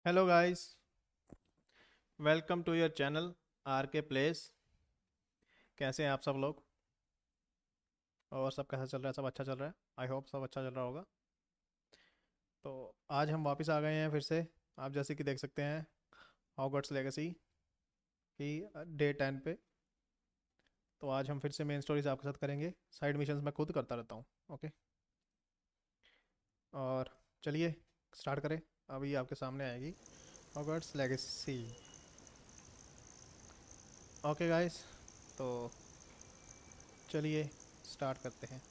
Hello guys, welcome to your channel R K Place. कैसे हैं आप सब लोग? और सब कैसा चल रहा है? सब अच्छा चल रहा है? आई होप सब अच्छा चल रहा होगा। तो आज हम वापस आ गए हैं फिर से। आप जैसे कि देख सकते हैं हॉगवर्ट्स लेगेसी की डे 10 पे। तो आज हम फिर से मेन स्टोरीज आपके साथ करेंगे। साइड मिशंस मैं खुद करता रहता हूँ। ओके, और चलिए स्टार्ट करें। अभी आपके सामने आएगी हॉगवर्ट्स लेगेसी। ओके गाइस, तो चलिए स्टार्ट करते हैं।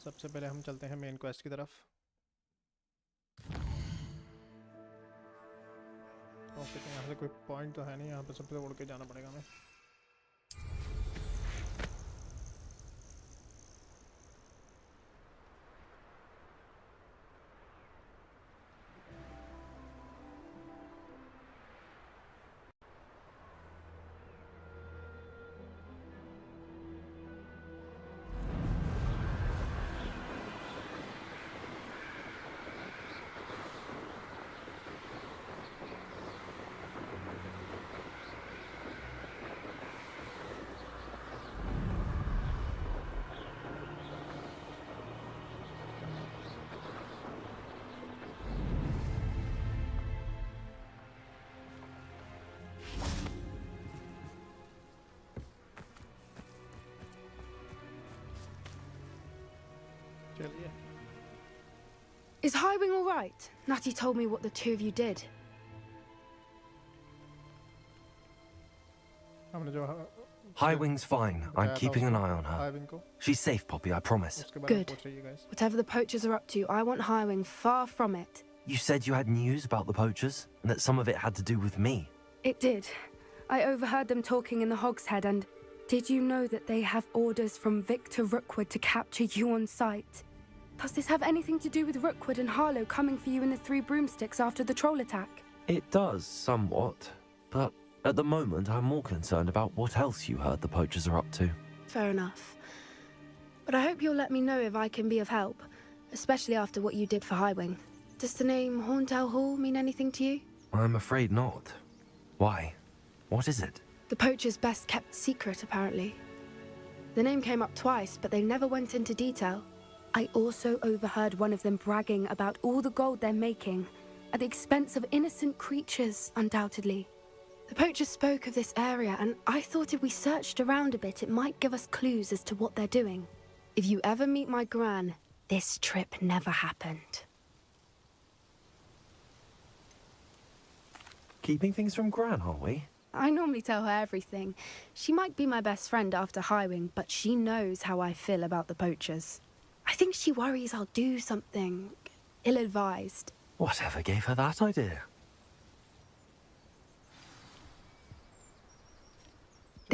सबसे पहले हम चलते हैं मेन क्वेस्ट की तरफ। ओके, तो यहाँ से कोई पॉइंट तो है नहीं, यहाँ पे सबसे उड़ के जाना पड़ेगा हमें। चलिए। Is Highwing all right? Natty told me what the two of you did. हमने जो Highwing's fine. I'm बताया था keeping an उसको, eye on her. हाईविंग को, She's safe, Poppy, I promise. उसके बारे में Good. पूछ रही है guys. Whatever the poachers are up to, I want Highwing far from it. You said you had news about the poachers, and that some of it had to do with me. It did. I overheard them talking in the Hogshead, and did you know that they have orders from Victor Rookwood to capture you on sight? Does this have anything to do with Rookwood and Harlow coming for you in the Three Broomsticks after the troll attack? It does, somewhat. But at the moment, I'm more concerned about what else you heard the poachers are up to. Fair enough. But I hope you'll let me know if I can be of help, especially after what you did for Highwing. Does the name Horntail Hall mean anything to you? I'm afraid not. Why? What is it? The poacher's best kept secret, apparently. The name came up twice, but they never went into detail. I also overheard one of them bragging about all the gold they're making, at the expense of innocent creatures, undoubtedly. The poacher spoke of this area, and I thought if we searched around a bit, it might give us clues as to what they're doing. If you ever meet my gran, this trip never happened. Keeping things from Gran, are we? I normally tell her everything. She might be my best friend after Highwing, but she knows how I feel about the poachers. I think she worries I'll do something ill-advised. Whatever gave her that idea?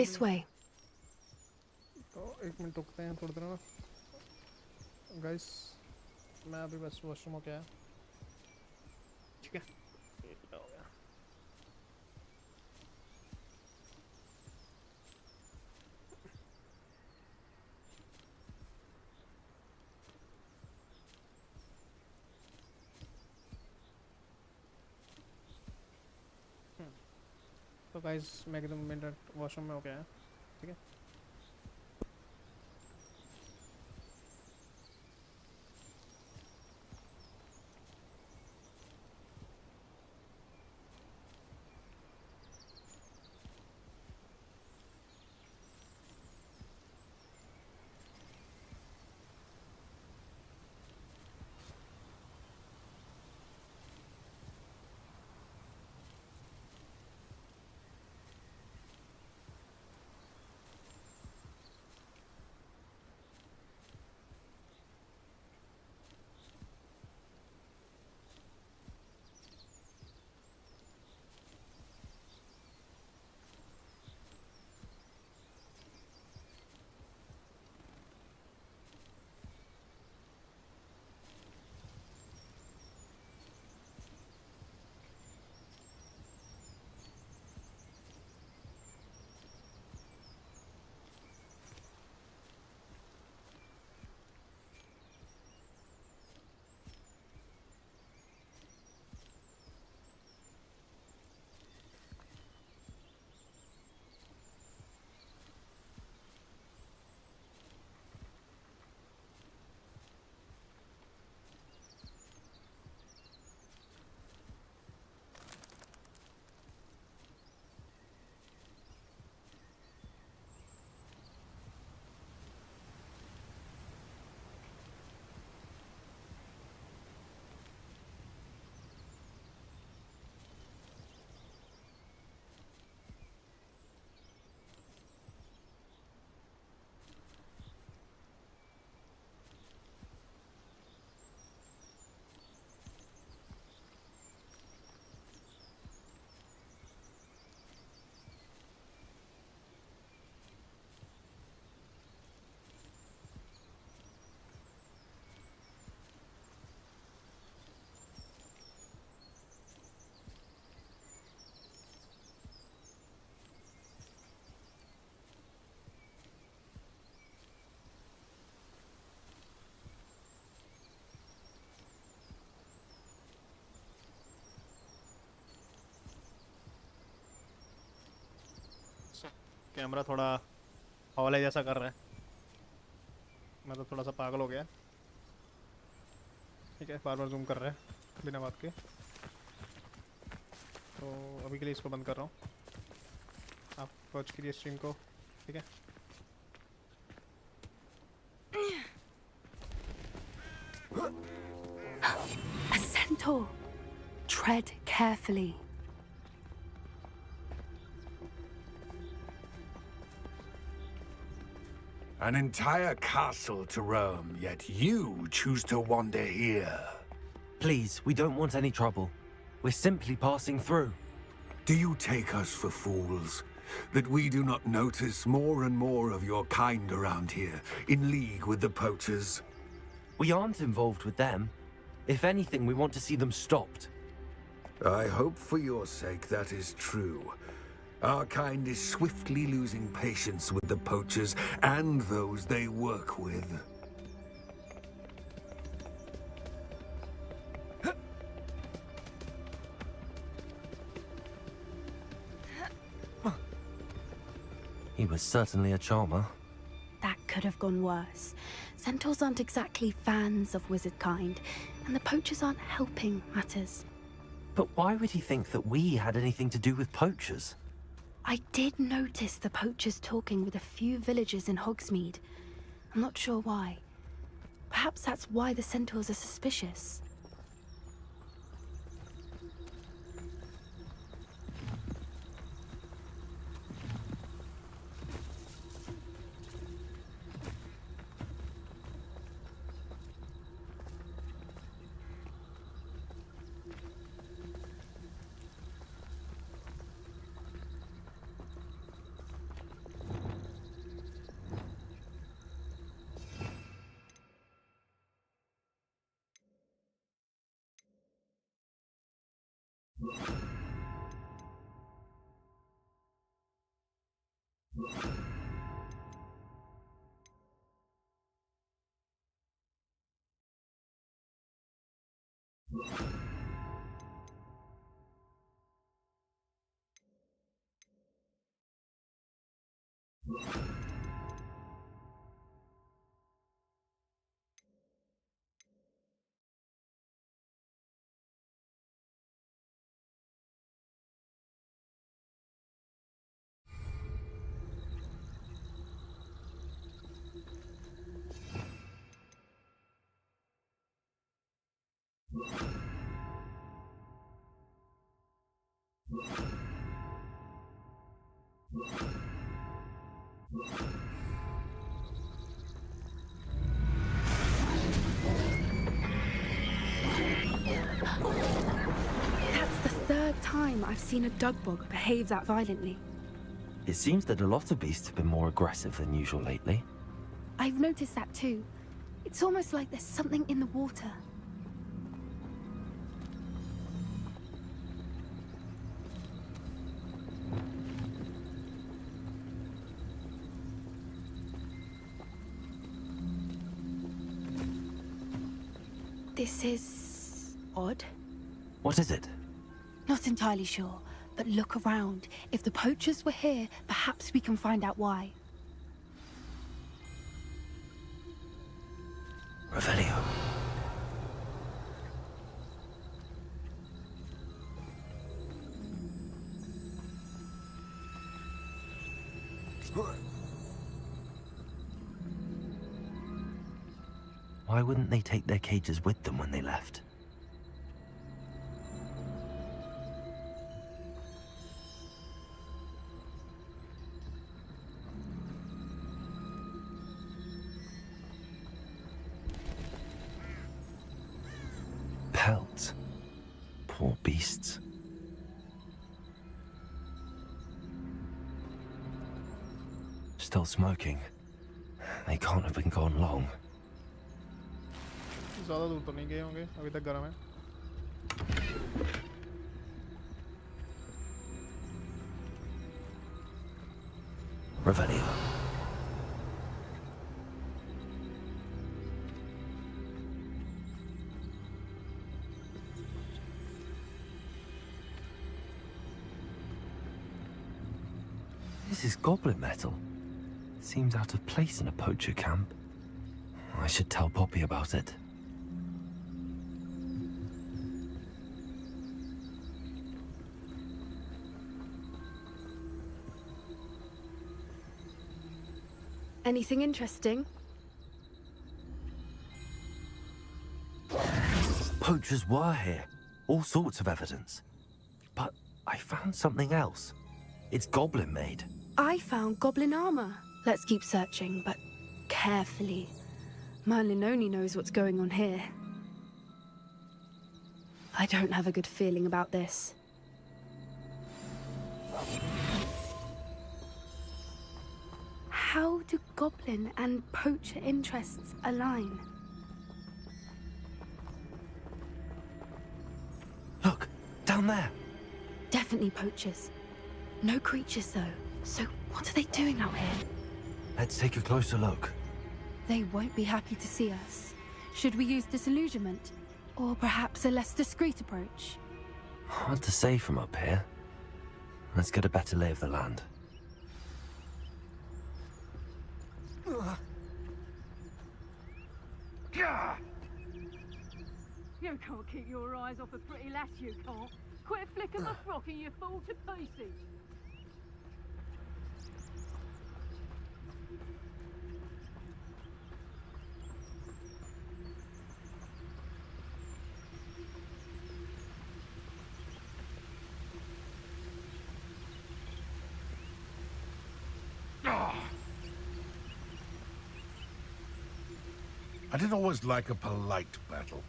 This way. तो एक minute रुकते हैं थोड़ी देर में guys. मैं अभी बस washroom होके आया। ठीक है, ये क्या हो गया? तो गाइस मैं एकदम मिनट वॉशरूम में हो गया है। ठीक है, कैमरा थोड़ा हौले जैसा कर रहा है, मैं तो थोड़ा सा पागल हो गया। ठीक है, बार बार जूम कर रहा है बिना बात के, तो अभी के लिए इसको बंद कर रहा हूँ। आप वॉच कीजिए स्ट्रीम को, ठीक है। A centaur. Tread carefully. An entire castle to roam, yet you choose to wander here. Please, we don't want any trouble. We're simply passing through. Do you take us for fools? That we do not notice more and more of your kind around here, in league with the poachers? We aren't involved with them. If anything, we want to see them stopped. I hope for your sake that is true. Our kind is swiftly losing patience with the poachers and those they work with. He was certainly a charmer. That could have gone worse. Centaurs aren't exactly fans of wizard kind, and the poachers aren't helping matters. But why would he think that we had anything to do with poachers? I did notice the poachers talking with a few villagers in Hogsmeade. I'm not sure why. Perhaps that's why the centaurs are suspicious. That's the third time I've seen a dugbog behave that violently. It seems that a lot of beasts have been more aggressive than usual lately. I've noticed that too. It's almost like there's something in the water. This is odd. What is it? Not entirely sure, but look around. If the poachers were here, perhaps we can find out why. Revelio. Why wouldn't they take their cages with them when they left? Pelts. Poor beasts. Still smoking. They can't have been gone long. ज़्यादा दूर तो नहीं गए होंगे, अभी तक गर्म है। Revelio. This This is goblin metal. Seems out of place in a poacher camp. I should tell Poppy about it. Anything interesting? Poachers were here. All sorts of evidence. But I found something else. It's goblin made. I found goblin armor. Let's keep searching, but carefully. Merlin only knows what's going on here. I don't have a good feeling about this. How do goblin and poacher interests align? Look, down there. Definitely poachers. No creatures, though. So what are they doing out here? Let's take a closer look. They won't be happy to see us. Should we use disillusionment? Or perhaps a less discreet approach? Hard to say from up here. Let's get a better lay of the land. You can't keep your eyes off a pretty lass, you can't. Quit flicking the frock and you fall to pieces. I did always like a polite battle.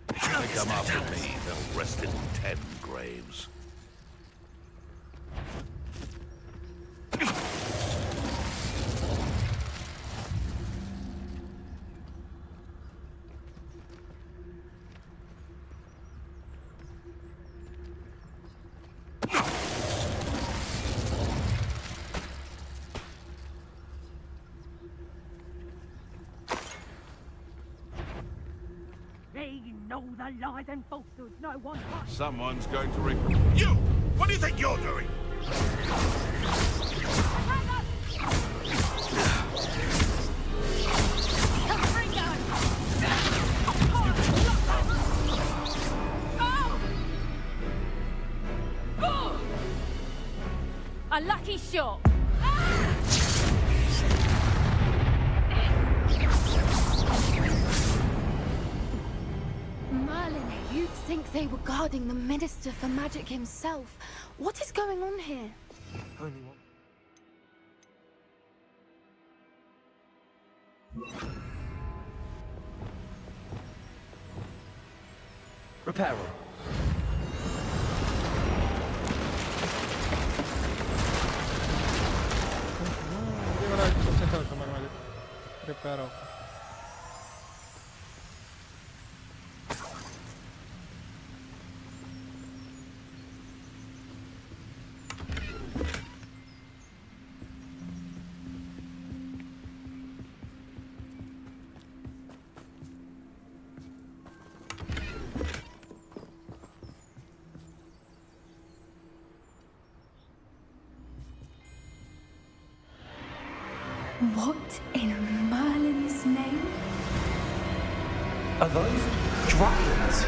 If they come after me, they'll rest in 10 graves. They know the lies and falsehoods no one wants. Someone's going to You! What do you think you're doing? A lucky shot. Merlin, you'd think they were guarding the Minister for Magic himself. What is going on here? Only one. Repair room. Preparo. What in Merlin's name? Are those dragons?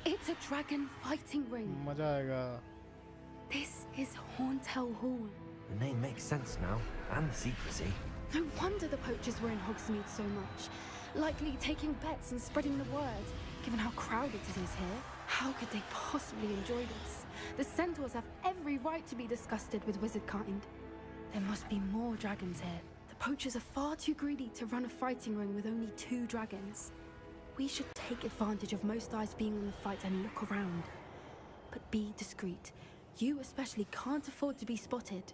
It's a dragon fighting ring. मजा आएगा. This is Hauntel Hall. The name makes sense now, and the secrecy. No wonder the poachers were in Hogsmeade so much. Likely taking bets and spreading the word, given how crowded it is here. How could they possibly enjoy this? The centaurs have every right to be disgusted with wizardkind. There must be more dragons here. The poachers are far too greedy to run a fighting ring with only 2 dragons. We should take advantage of most eyes being on the fight and look around. But be discreet. You especially can't afford to be spotted.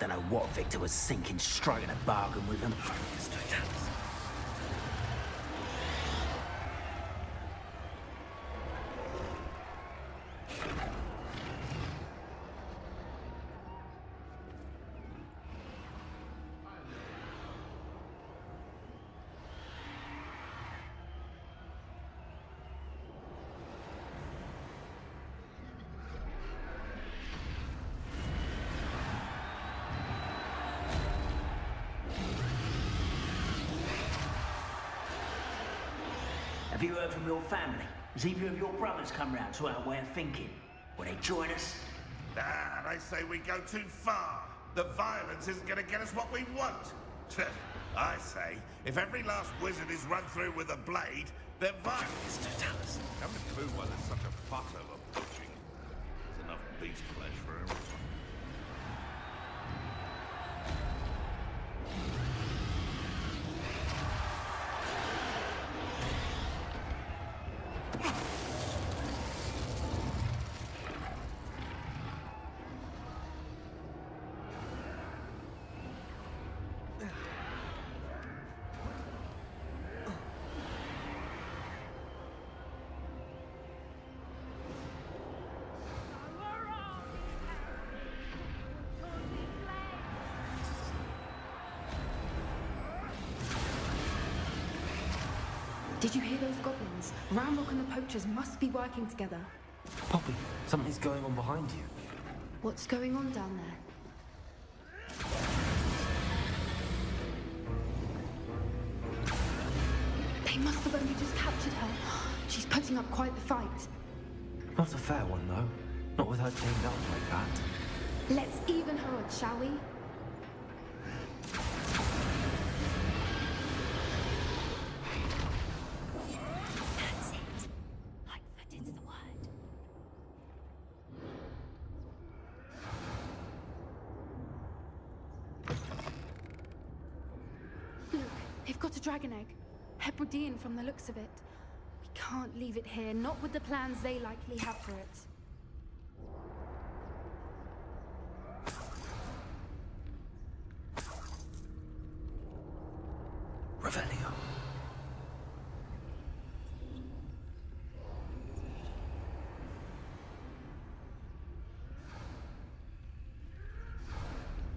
Don't know what Victor was thinking, striking a bargain with them. Have you heard from your family? Has either of your brothers come round to our way of thinking? Will they join us? Nah, they say we go too far. The violence isn't going to get us what we want. I say, if every last wizard is run through with a blade, then violence to tell us. Haven't a clue why there's such a fuss over poaching. There's enough beast flesh for everyone. Did you hear those goblins? Ramrock and the poachers must be working together. Poppy, something's going on behind you. What's going on down there? They must have only just captured her. She's putting up quite the fight. Not a fair one, though. Not with her chained up like that. Let's even her odds, shall we? That's it. Lightfoot is the word. Look, they've got a dragon egg. Hebridean from the looks of it. We can't leave it here, not with the plans they likely have for it. Revelio.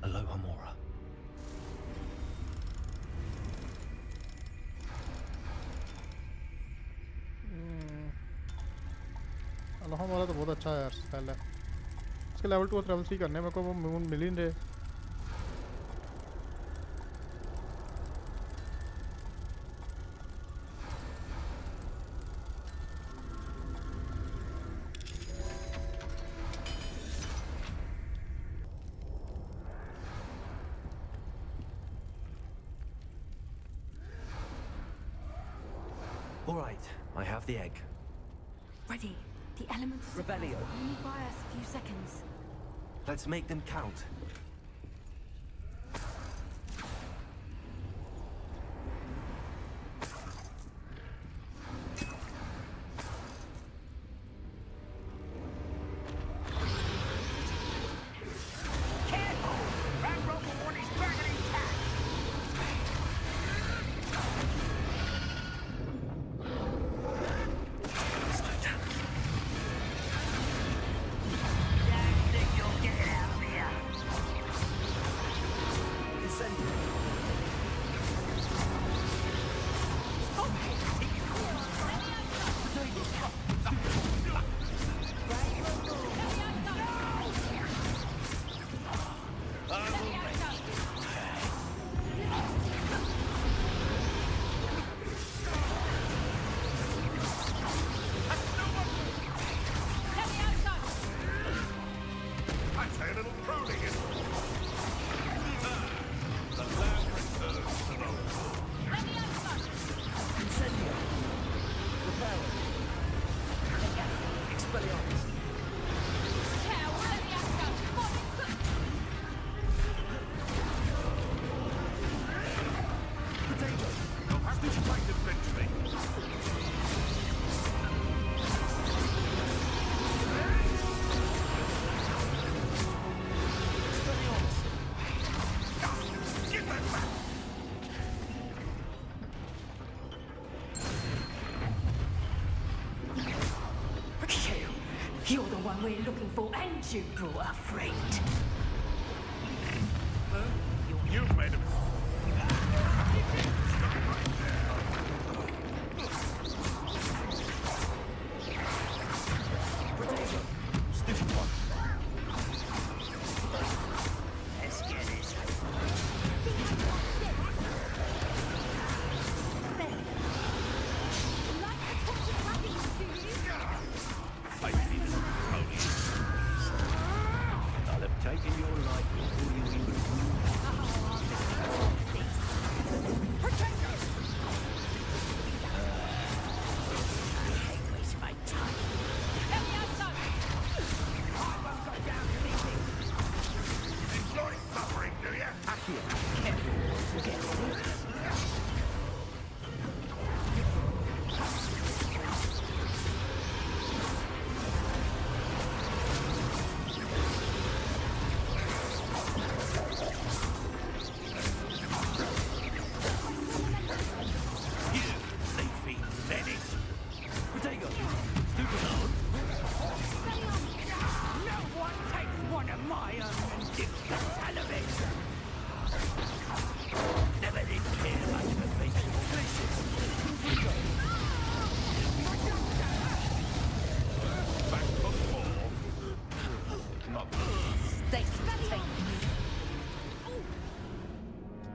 Aloha Mora. Aloha वाला तो बहुत अच्छा है यार spell है इसके level 2 और level 3 करने मेरे को वो मिल ही नहीं रहे All right, I have the egg. Ready. The elements of Revelio. only buy us a few seconds. Let's make them count. Careful! Ramrock will want his dragon intact! Don't think you'll get it out of here. one we're looking for, and you brought a friend. You've made a... Let's get this. I'll have taken your life before you even Waste my time. Enjoy suffering, do you?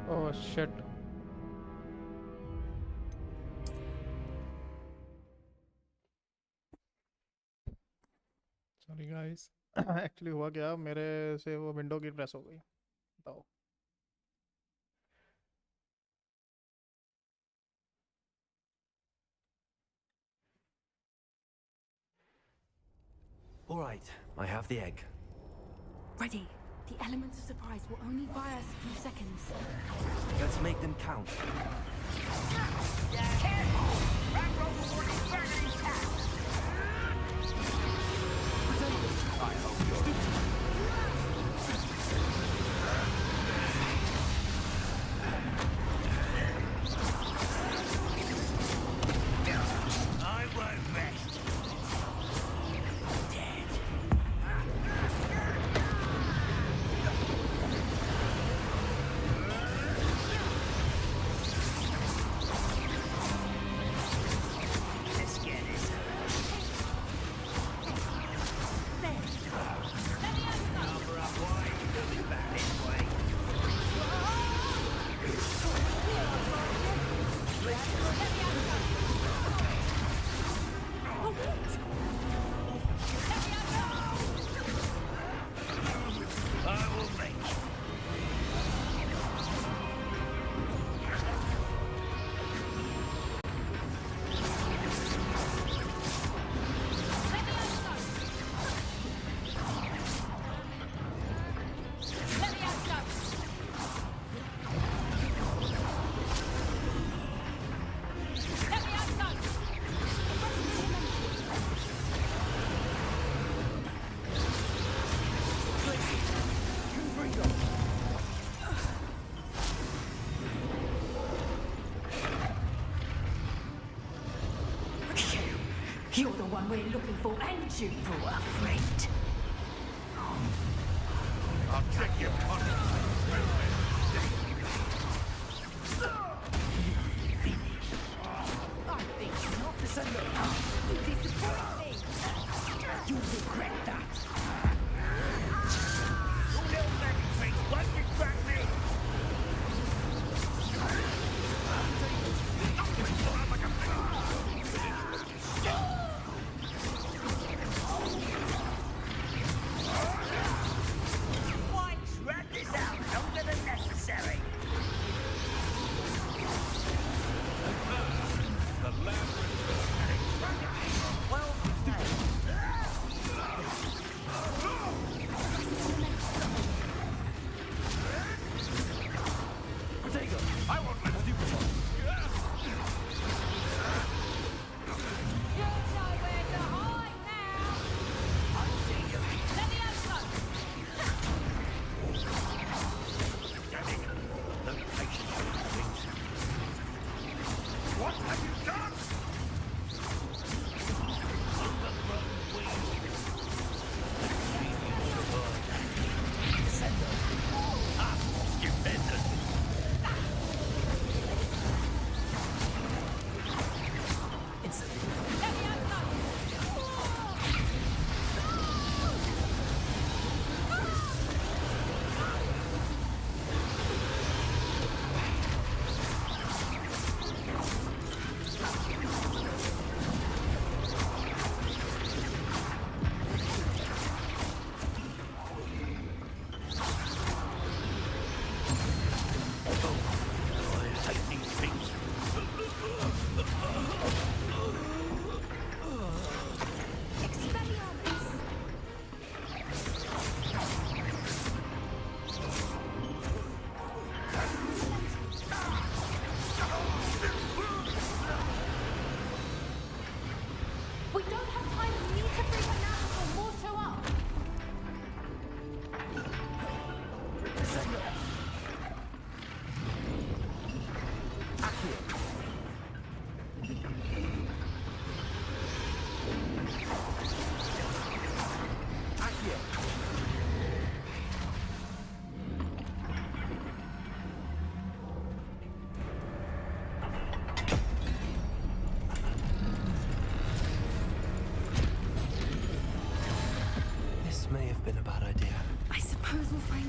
Oh shit. Sorry guys actually हुआ क्या मेरे से वो window की press हो गई बताओ All right, I have the egg. Ready. The elements of surprise will only buy us a few seconds. Let's make them count. I hope you're... I won't rest. Let's get this. Cover up wide, we'll be back this way. I will make it. You're the one we're looking for, and you brought a friend. I'll check your I think not. You disappoint me. You'll regret that. Your little maggot face won't distract me. Why drag this out longer than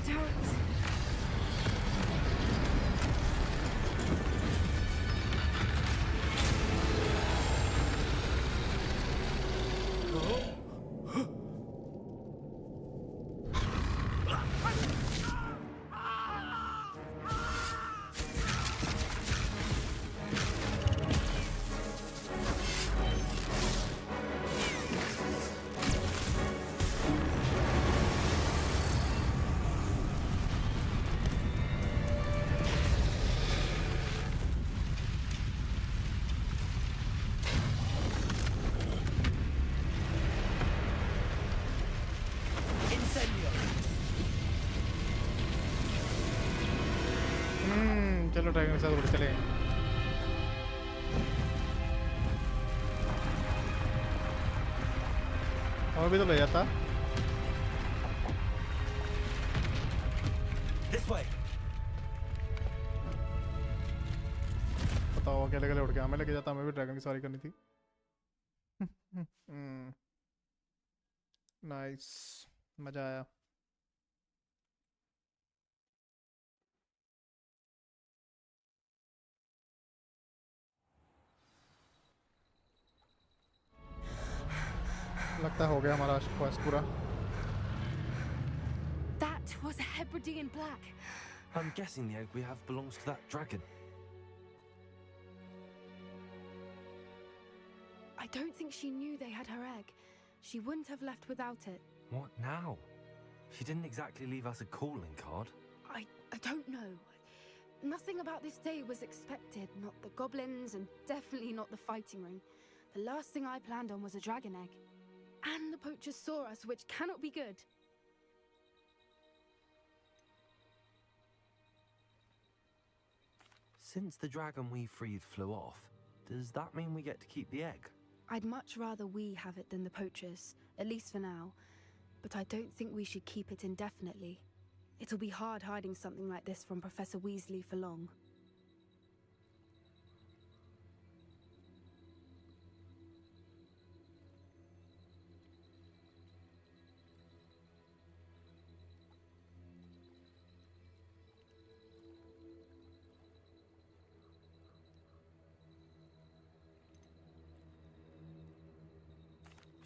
find out. चलो dragon के साथ उड़ चले। और भी तो ले जाता। This way. बताओ अकेले अकेले उड़ के हमें लेके जाता, हमें भी ड्रैगन की सवारी करनी थी। नाइस, मजा आया। लगता हो गया हमारा क्वेस्ट पूरा। That was a Hebridean black. I'm guessing the egg we have belongs to that dragon. I don't think she knew they had her egg. She wouldn't have left without it. What now? She didn't exactly leave us a calling card. I don't know. Nothing about this day was expected. Not the goblins, and definitely not the fighting ring. The last thing I planned on was a dragon egg. And the poachers saw us, which cannot be good. Since the dragon we freed flew off, does that mean we get to keep the egg? I'd much rather we have it than the poachers, at least for now. But I don't think we should keep it indefinitely. It'll be hard hiding something like this from Professor Weasley for long.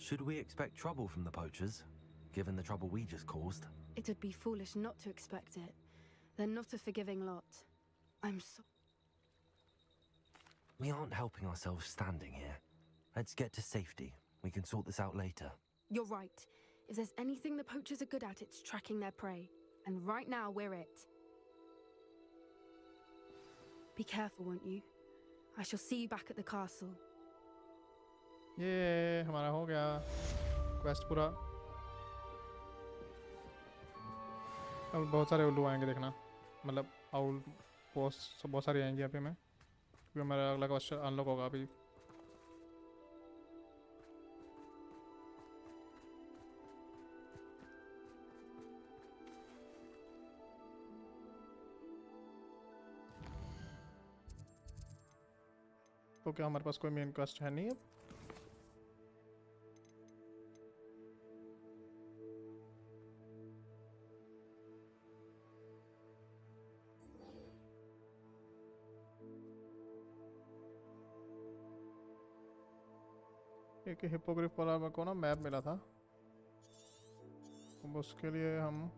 Should we expect trouble from the poachers, given the trouble we just caused? It would be foolish not to expect it. They're not a forgiving lot. I'm so... We aren't helping ourselves standing here. Let's get to safety. We can sort this out later. You're right. If there's anything the poachers are good at, it's tracking their prey. And right now, we're it. Be careful, won't you? I shall see you back at the castle. ये हमारा हो गया quest पूरा। अब बहुत सारे उल्लू आएंगे देखना, मतलब आउल पोस्ट बहुत सारी आएंगी यहाँ पे मैं, क्योंकि हमारा अगला क्वेश्चन अनलॉक होगा अभी। तो क्या हमारे पास कोई मेन क्वेस्ट है नहीं अब? एक हिपोग्रिफ वाला को ना मैप मिला था, अब उसके लिए हम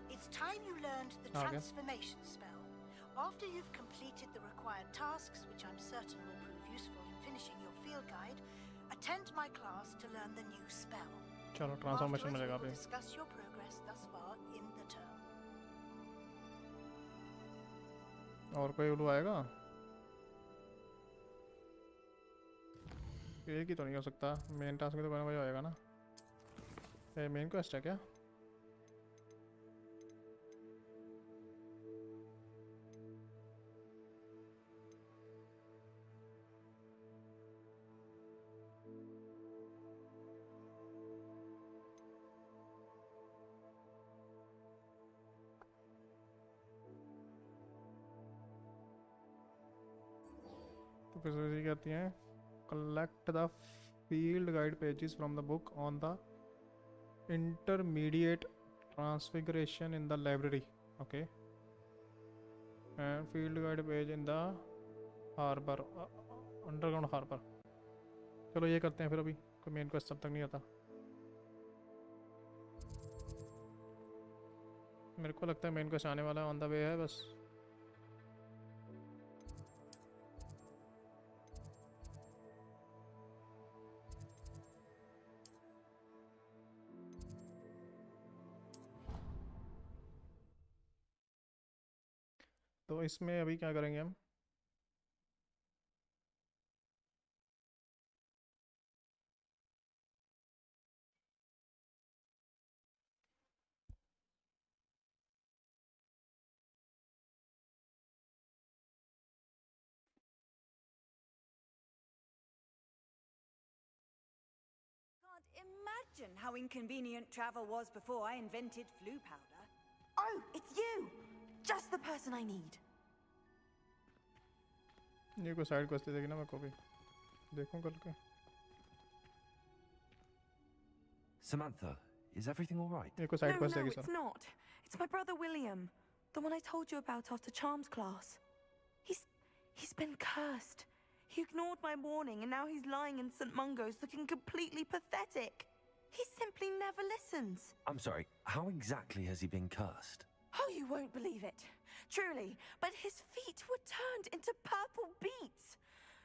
It's time you learned the Okay. transformation spell. After you've completed the required tasks, which I'm certain will prove useful in finishing your field guide, attend my class to learn the new spell. चलो transformation Afterwards, मिलेगा we will अभी। discuss your progress thus far in the term. और कोई उल्लू आएगा? एक ही तो नहीं हो सकता, मेन टास्क में तो कोई ना कोई आएगा ना। ये मेन क्वेस्ट है क्या? ऑफिसर ये कहती हैं collect the field guide pages from the book on the intermediate transfiguration in the library. Okay. And field guide page in the harbor, underground harbor. चलो ये करते हैं फिर, अभी कोई मेन क्वेस्ट तब तक नहीं आता. मेरे को लगता है मेन क्वेस्ट आने वाला है, ऑन द वे है बस. तो इसमें अभी क्या करेंगे हम? Can't imagine how inconvenient travel was before I invented flu powder. Oh, it's you! Just the person I need. ये कोई साइड क्वेस्ट दे देगी ना मेरे को भी, देखूं करके. Samantha, is everything all right? ये कोई साइड क्वेस्ट No, देगी it's sir. not. It's my brother William, the one I told you about after Charms class. He's been cursed. He ignored my warning and now he's lying in St. Mungo's looking completely pathetic. He simply never listens. I'm sorry, how exactly has he been cursed? Oh, you won't believe it. Truly, but his feet were turned into purple beets.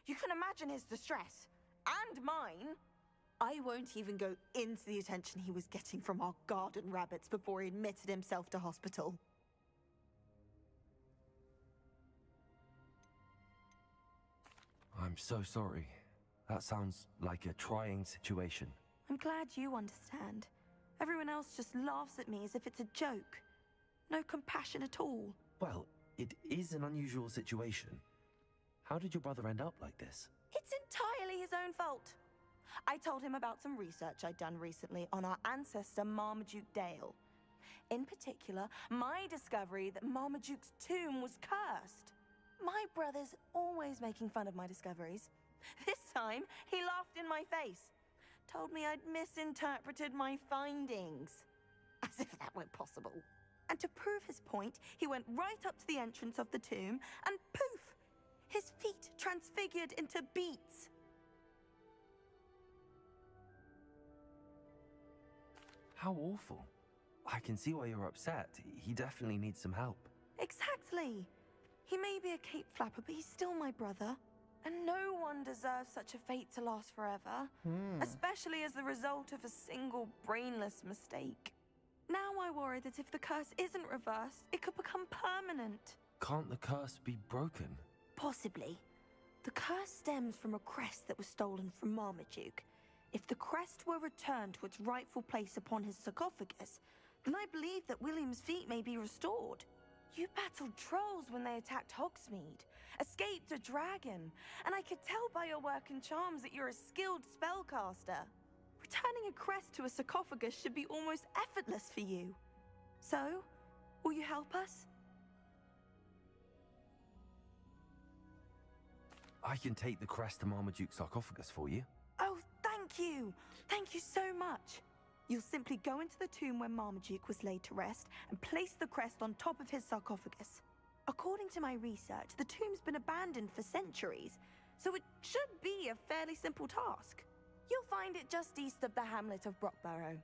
You can imagine his distress. And mine. I won't even go into the attention he was getting from our garden rabbits before he admitted himself to hospital. I'm so sorry. That sounds like a trying situation. I'm glad you understand. Everyone else just laughs at me as if it's a joke. No compassion at all. Well, it is an unusual situation. How did your brother end up like this? It's entirely his own fault. I told him about some research I'd done recently on our ancestor Marmaduke Dale. In particular, my discovery that Marmaduke's tomb was cursed. My brother's always making fun of my discoveries. This time, he laughed in my face. Told me I'd misinterpreted my findings. As if that were possible. And to prove his point, he went right up to the entrance of the tomb and poof! His feet transfigured into beets. How awful. I can see why you're upset. He definitely needs some help. Exactly. He may be a cape flapper, but he's still my brother. And no one deserves such a fate to last forever. Especially as the result of a single brainless mistake. Now I worry that if the curse isn't reversed, it could become permanent. Can't the curse be broken? Possibly. The curse stems from a crest that was stolen from Marmaduke. If the crest were returned to its rightful place upon his sarcophagus, then I believe that William's feet may be restored. You battled trolls when they attacked Hogsmeade, escaped a dragon, and I could tell by your work and charms that you're a skilled spellcaster. Returning a crest to a sarcophagus should be almost effortless for you. So, will you help us? I can take the crest to Marmaduke's sarcophagus for you. Oh, thank you! Thank you so much! You'll simply go into the tomb where Marmaduke was laid to rest and place the crest on top of his sarcophagus. According to my research, the tomb's been abandoned for centuries, so it should be a fairly simple task. You'll find it just east of the hamlet of Brockborough.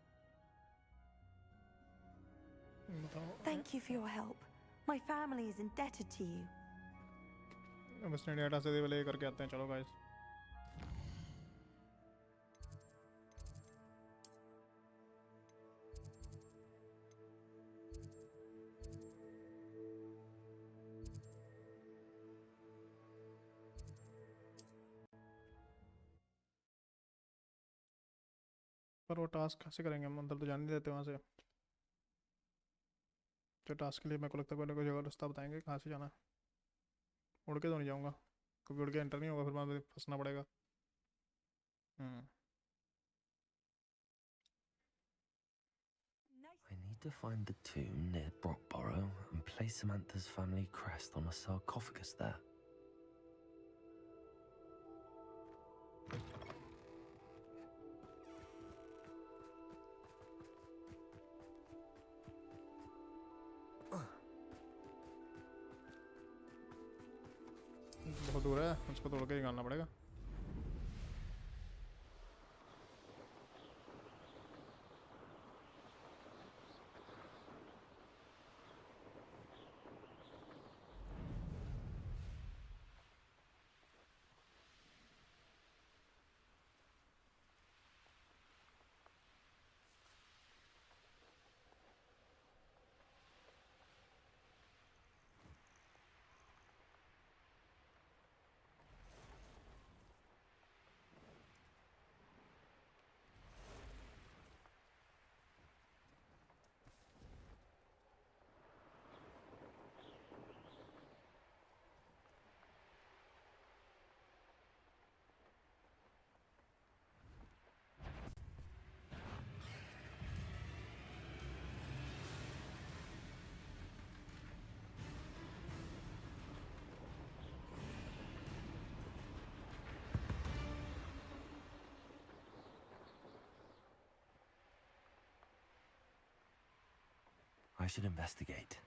Thank you for your help. My family is indebted to you. अब इसने data से वाले करके आते हैं. चलो guys. पर वो टास्क कैसे करेंगे हम? अंदर तो जाने नहीं देते वहाँ से. तो टास्क के लिए मेरे को लगता है कोई ना कोई जगह रास्ता बताएंगे कहाँ से जाना है. उड़ के तो नहीं जाऊँगा क्योंकि उड़ के एंटर नहीं होगा, फिर वहाँ पे फंसना पड़ेगा. I need to find the tomb near Brockborough and place Samantha's family crest on a sarcophagus there. बहुत दूर है, उसको तोड़ के निकालना पड़ेगा। I should investigate.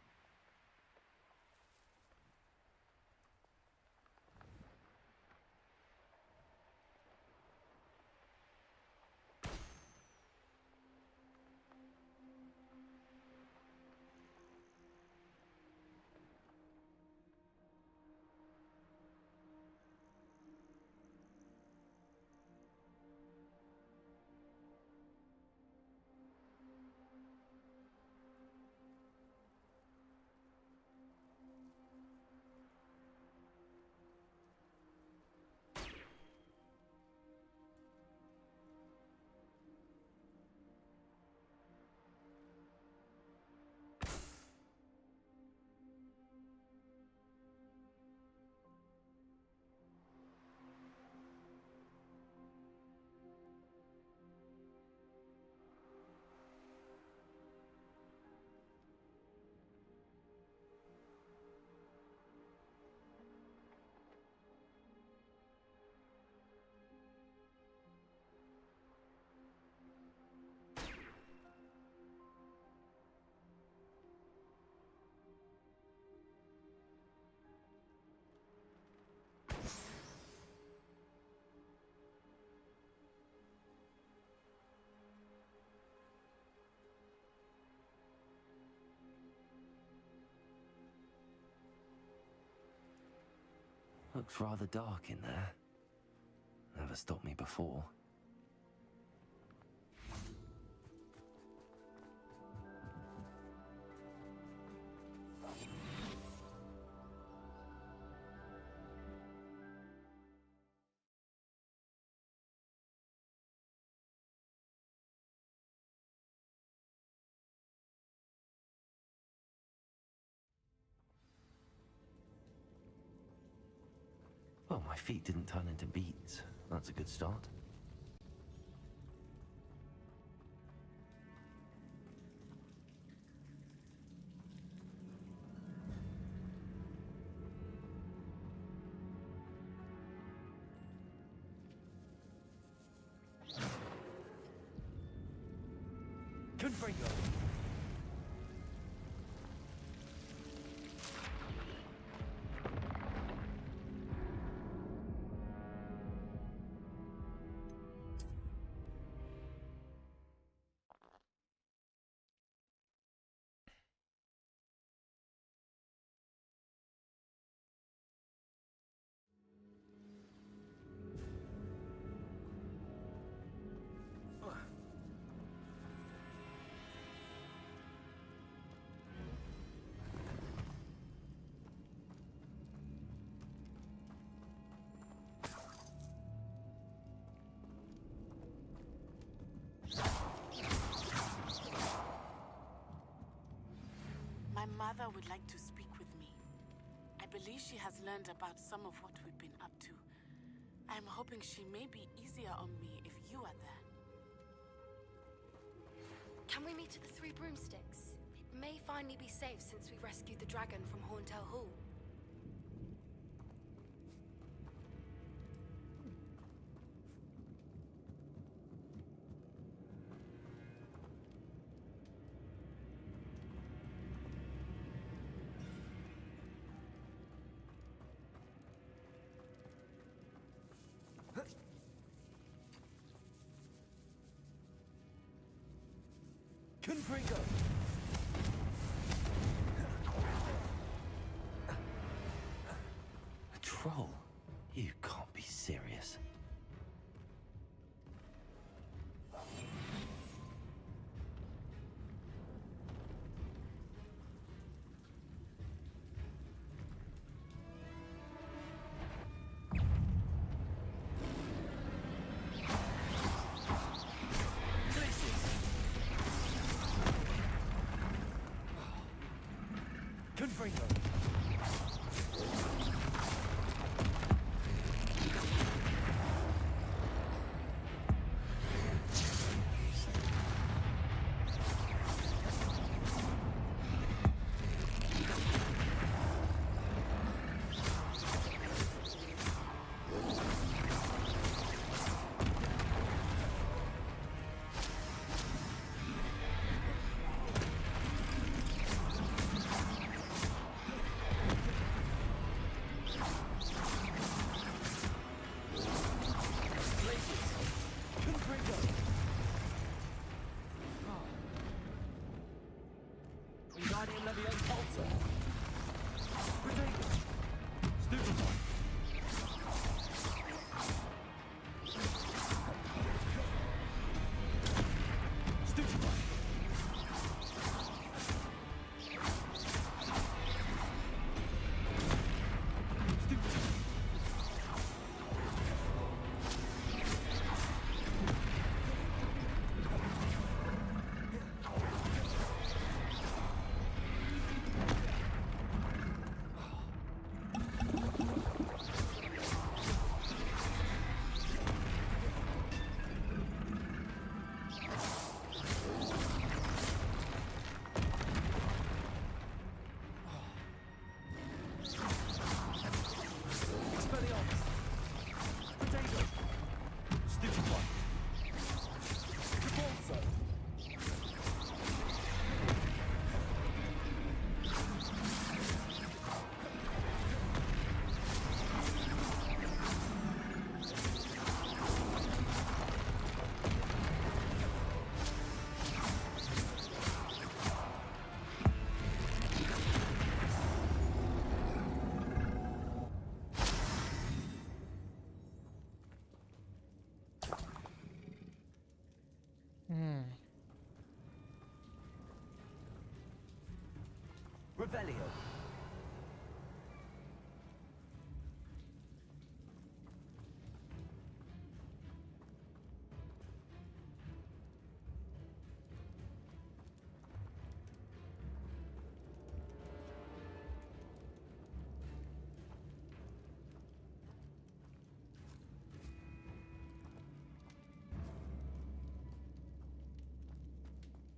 Looks rather dark in there. Never stopped me before. Well, my feet didn't turn into beets. That's a good start. Confringo. My mother would like to speak with me. I believe she has learned about some of what we've been up to. I'm hoping she may be easier on me if you are there. Can we meet at the Three Broomsticks? It may finally be safe since we rescued the dragon from Horntail Hall. Confringo! A troll? You can't be serious. Confringo! Revelio.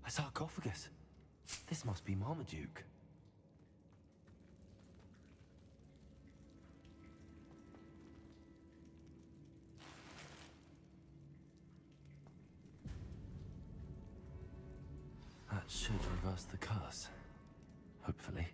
A sarcophagus. This must be Marmaduke. That should reverse the curse. Hopefully.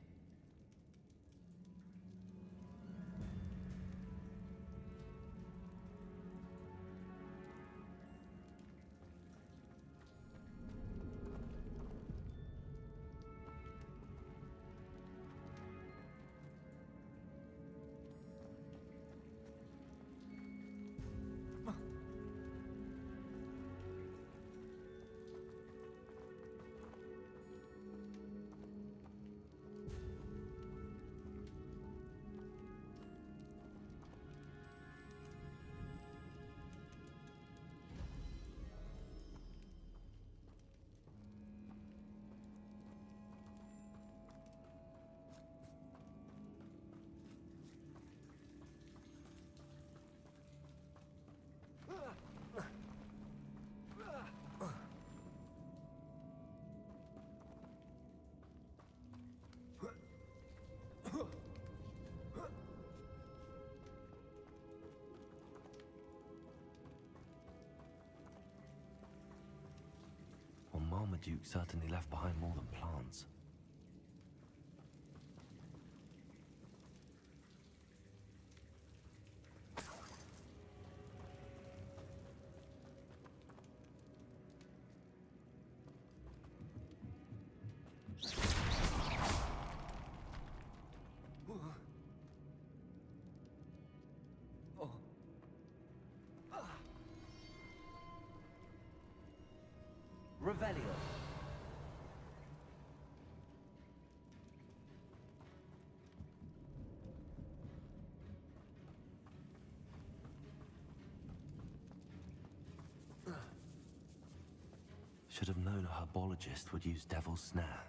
Well, Marmaduke certainly left behind more than plants. Revelio. Should have known a herbologist would use Devil's Snare.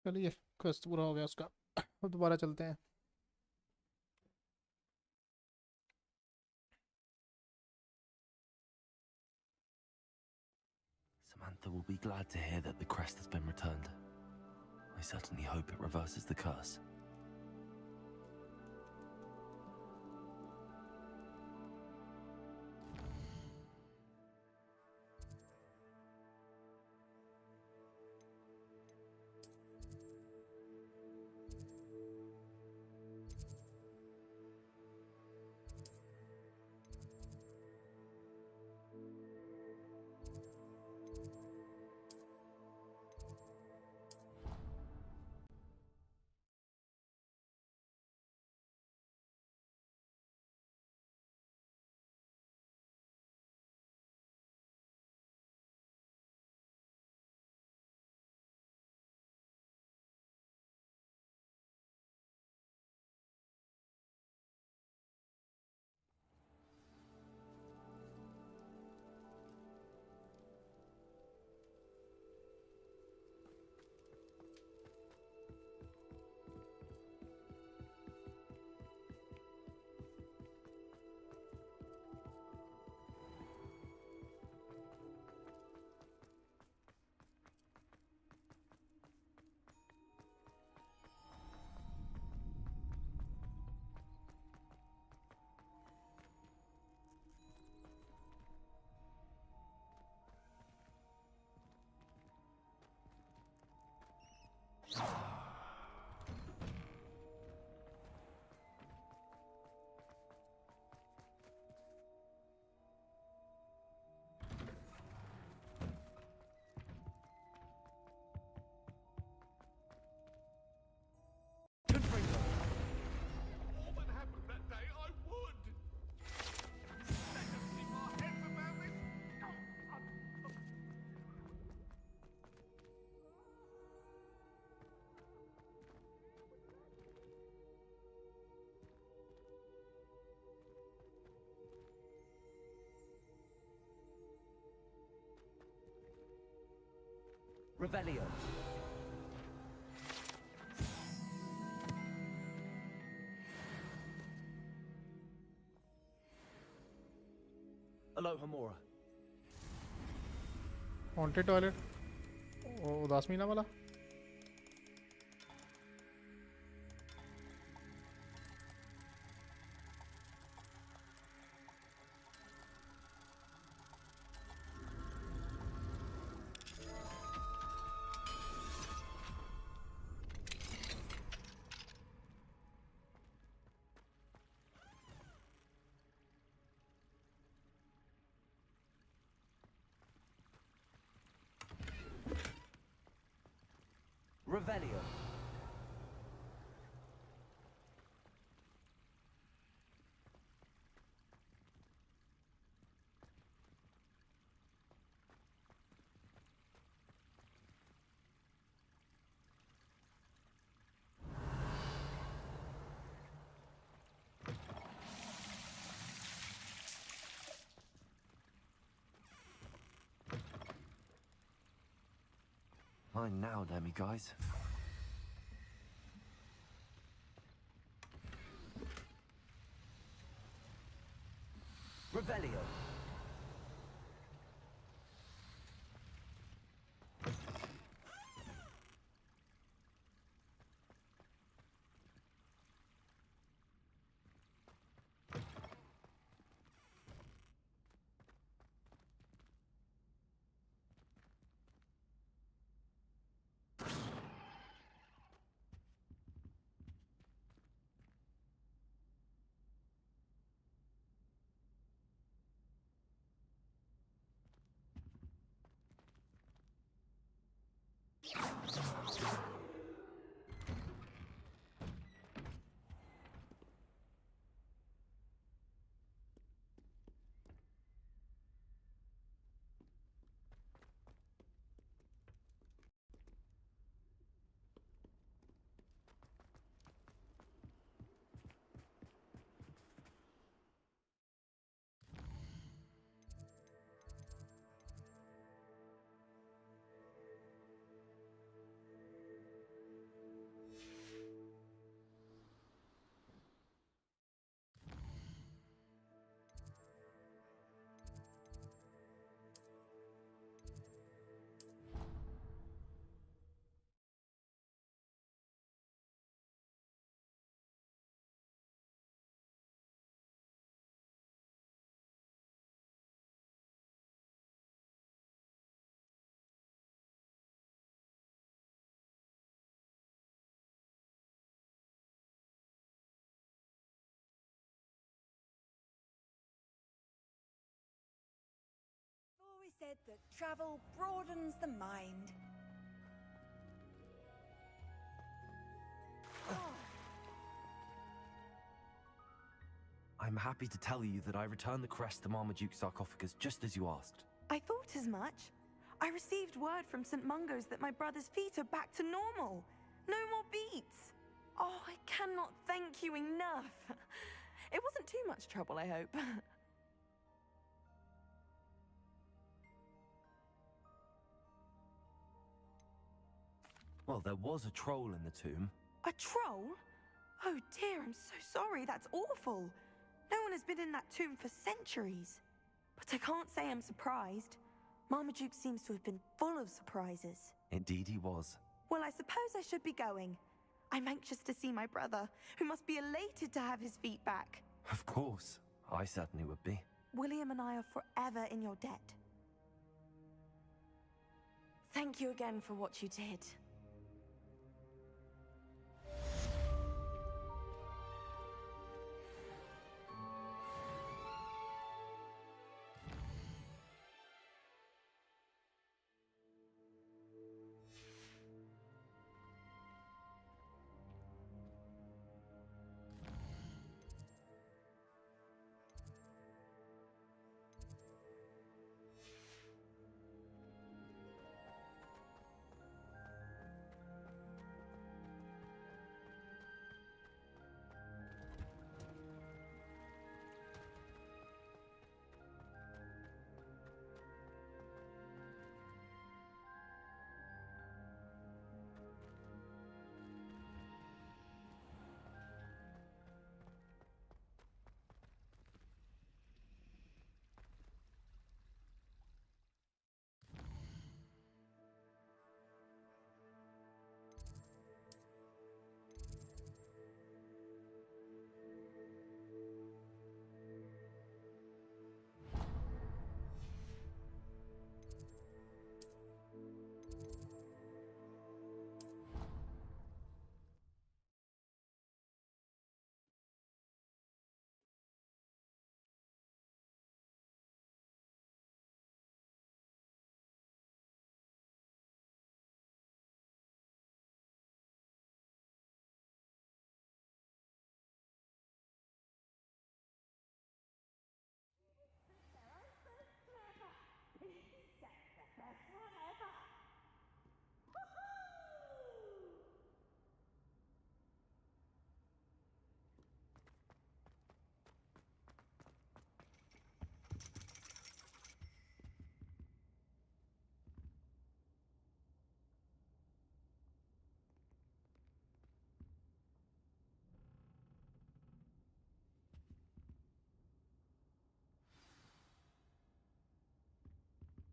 चलिए quest पूरा हो गया उसका। अब दोबारा चलते हैं। Samantha will be glad to hear that the crest has been returned. I certainly hope it reverses the curse. All that happened that day, I would! Let us keep our heads about this! Revelio. Aloha Mora. Haunted toilet, उदास मीना वाला। Revelio. Mine now, Demi guys. Revelio. Always said that travel broadens the mind. I'm happy to tell you that I returned the crest to Marmaduke's sarcophagus just as you asked. I thought as much. I received word from St. Mungo's that my brother's feet are back to normal. No more beats. Oh, I cannot thank you enough. It wasn't too much trouble, I hope. Well, there was a troll in the tomb. A troll? Oh dear, I'm so sorry. That's awful. No one has been in that tomb for centuries. But I can't say I'm surprised. Marmaduke seems to have been full of surprises. Indeed he was. Well, I suppose I should be going. I'm anxious to see my brother, who must be elated to have his feet back. Of course. I certainly would be. William and I are forever in your debt. Thank you again for what you did.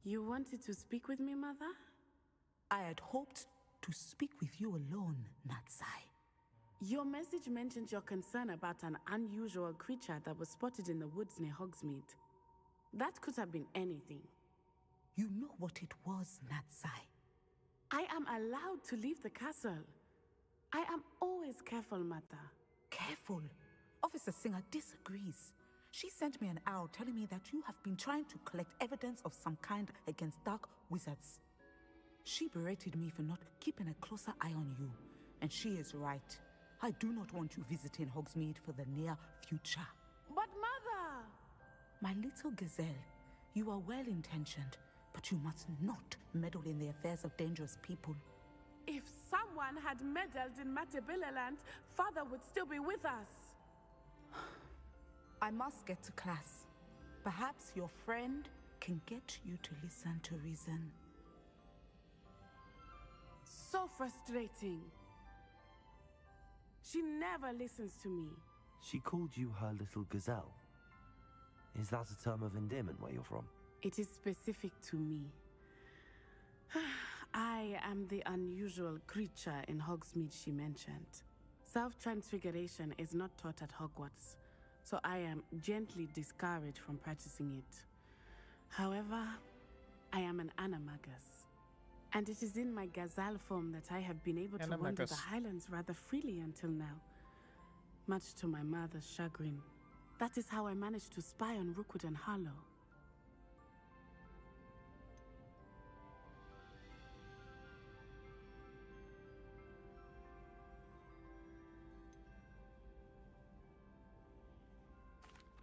You wanted to speak with me, Mother? I had hoped to speak with you alone, Natsai. Your message mentioned your concern about an unusual creature that was spotted in the woods near Hogsmeade. That could have been anything. You know what it was, Natsai. I am allowed to leave the castle. I am always careful, Mother. Careful? Officer Singer disagrees. She sent me an owl telling me that you have been trying to collect evidence of some kind against dark wizards. She berated me for not keeping a closer eye on you, and she is right. I do not want you visiting Hogsmeade for the near future. But Mother! My little gazelle, you are well-intentioned, but you must not meddle in the affairs of dangerous people. If someone had meddled in Matabeleland, Father would still be with us. I must get to class. Perhaps your friend can get you to listen to reason. So frustrating. She never listens to me. She called you her little gazelle. Is that a term of endearment where you're from? It is specific to me. I am the unusual creature in Hogsmeade she mentioned. Self-transfiguration is not taught at Hogwarts, so I am gently discouraged from practicing it. However, I am an animagus, and it is in my gazelle form that I have been able to wander the Highlands rather freely until now, much to my mother's chagrin. That is how I managed to spy on Rookwood and Harlow.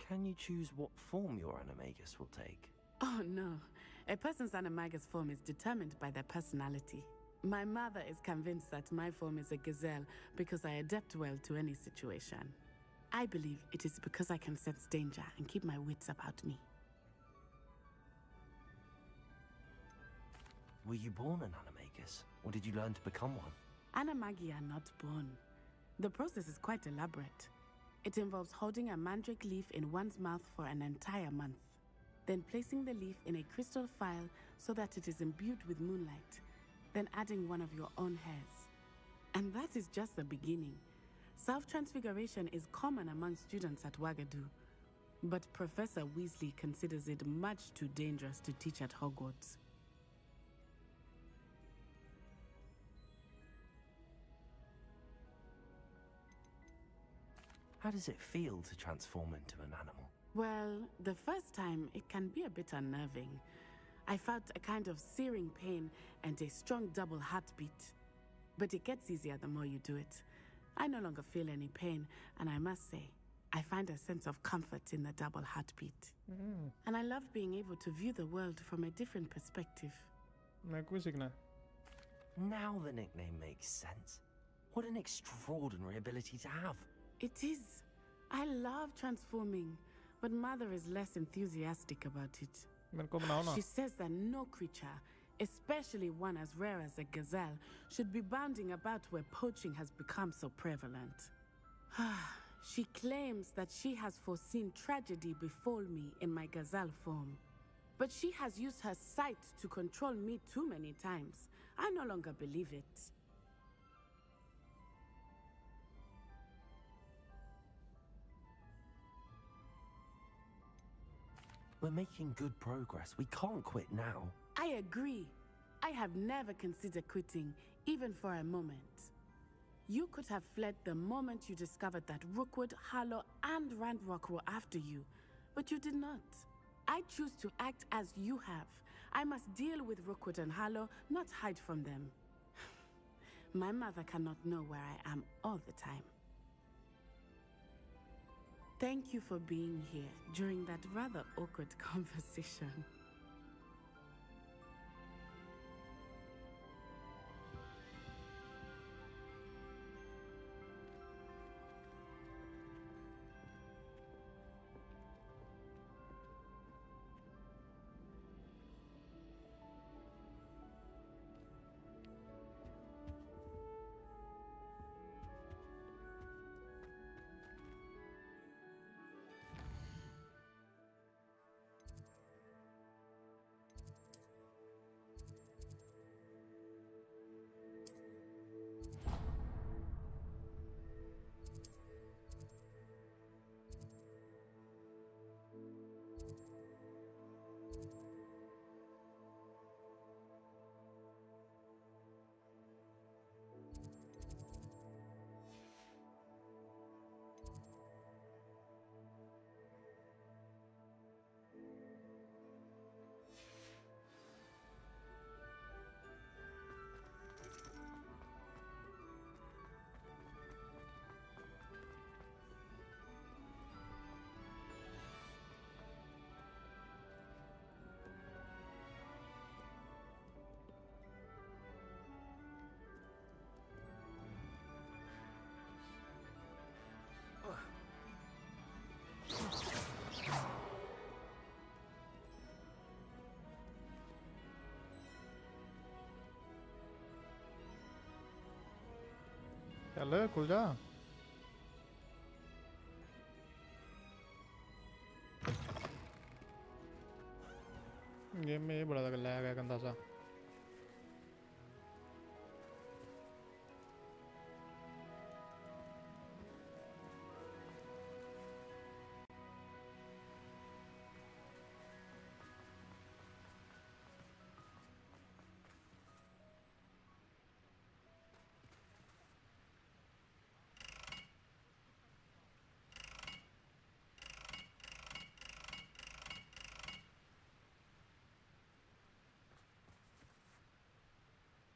Can you choose what form your animagus will take? Oh no, a person's animagus form is determined by their personality. My mother is convinced that my form is a gazelle because I adapt well to any situation. I believe it is because I can sense danger and keep my wits about me. Were you born an animagus, or did you learn to become one? Animagi are not born. The process is quite elaborate. It involves holding a mandrake leaf in one's mouth for an entire month, then placing the leaf in a crystal phial so that it is imbued with moonlight, then adding one of your own hairs. And that is just the beginning. Self-transfiguration is common among students at Wagadu, but Professor Weasley considers it much too dangerous to teach at Hogwarts. How does it feel to transform into an animal? Well, the first time it can be a bit unnerving. I felt a kind of searing pain and a strong double heartbeat. But it gets easier the more you do it. I no longer feel any pain, and I must say, I find a sense of comfort in the double heartbeat. And I love being able to view the world from a different perspective. Now the nickname makes sense. What an extraordinary ability to have. It is. I love transforming, but Mother is less enthusiastic about it. She says that no creature, especially one as rare as a gazelle, should be bounding about where poaching has become so prevalent. She claims that she has foreseen tragedy befall me in my gazelle form. But she has used her sight to control me too many times. I no longer believe it. We're making good progress. We can't quit now. I agree. I have never considered quitting, even for a moment. You could have fled the moment you discovered that Rookwood, Harlow, and Randrock were after you, but you did not. I choose to act as you have. I must deal with Rookwood and Harlow, not hide from them. My mother cannot know where I am all the time. Thank you for being here during that rather awkward conversation. चल खुल जा। Game में ये बड़ा lag है गंदा सा।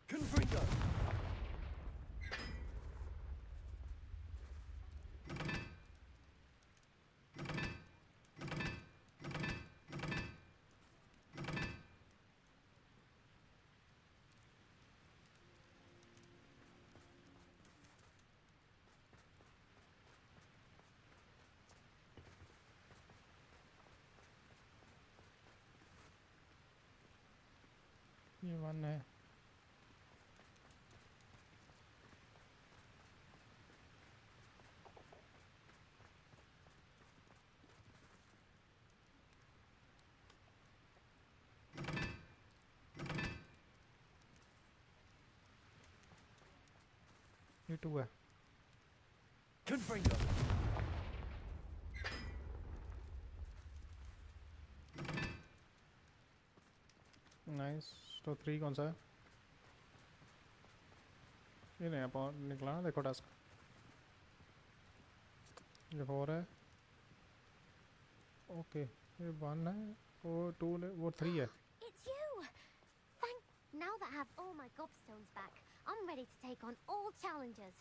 Confringo! ये वन है। ये टू है। Confringo! नाइस। तो 3 कौन सा है? ये नहीं आप निकला ना, देखो टास्क। ये 4 है। ओके ये 1 है, वो 2 वो 3 है। It's you! Now that I have all my gobstones back, I'm ready to take on all challenges.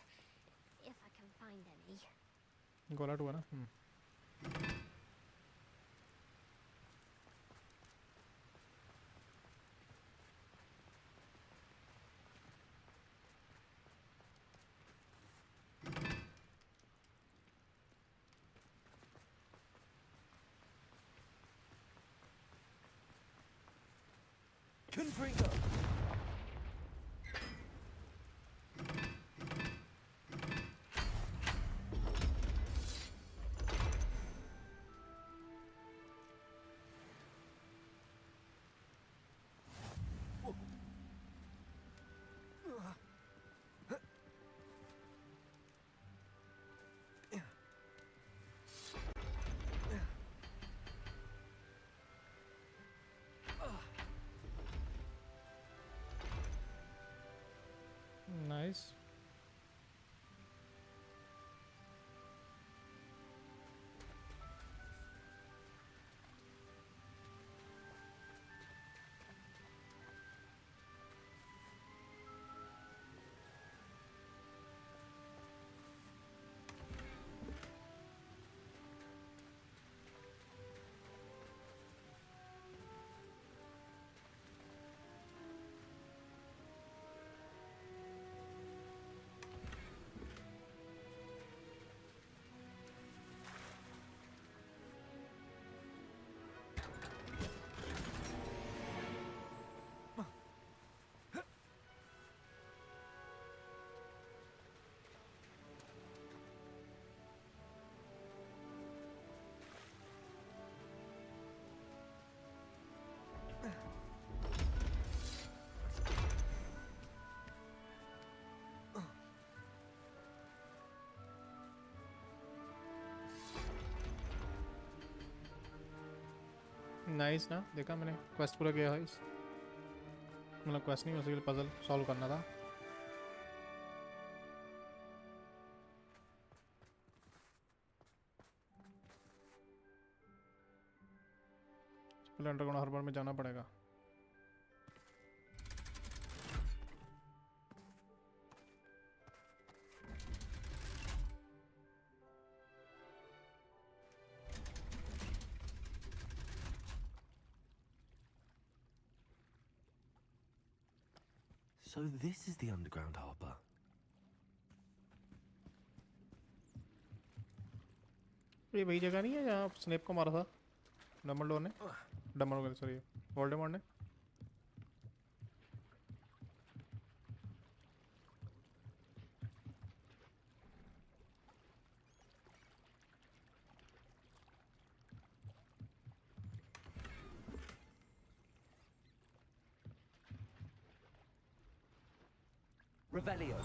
If I can find any. गोला 2 है ना? Confringo! नाइस। नाइस ना, देखा मैंने क्वेस्ट पूरा किया है इस, मतलब क्वेस्ट नहीं, उसी के लिए पजल सॉल्व करना था। पहले अंडरग्राउंड हार्बर में जाना पड़ेगा। So this is the underground harbour. ये वही जगह नहीं है जहाँ स्नेप को मारा था डम्बलडोर ने, डम्बलडोर सॉरी वोल्डेमॉर्ट ने। Revelio.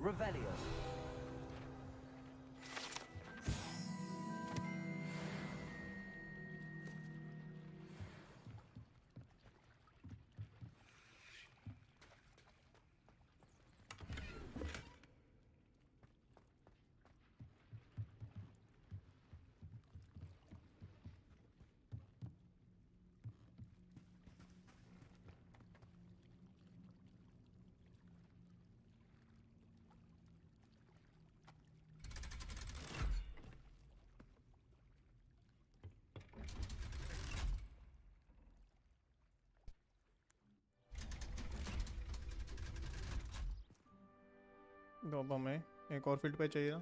Revelio. तो अब हमें एक और फील्ड पे चाहिए।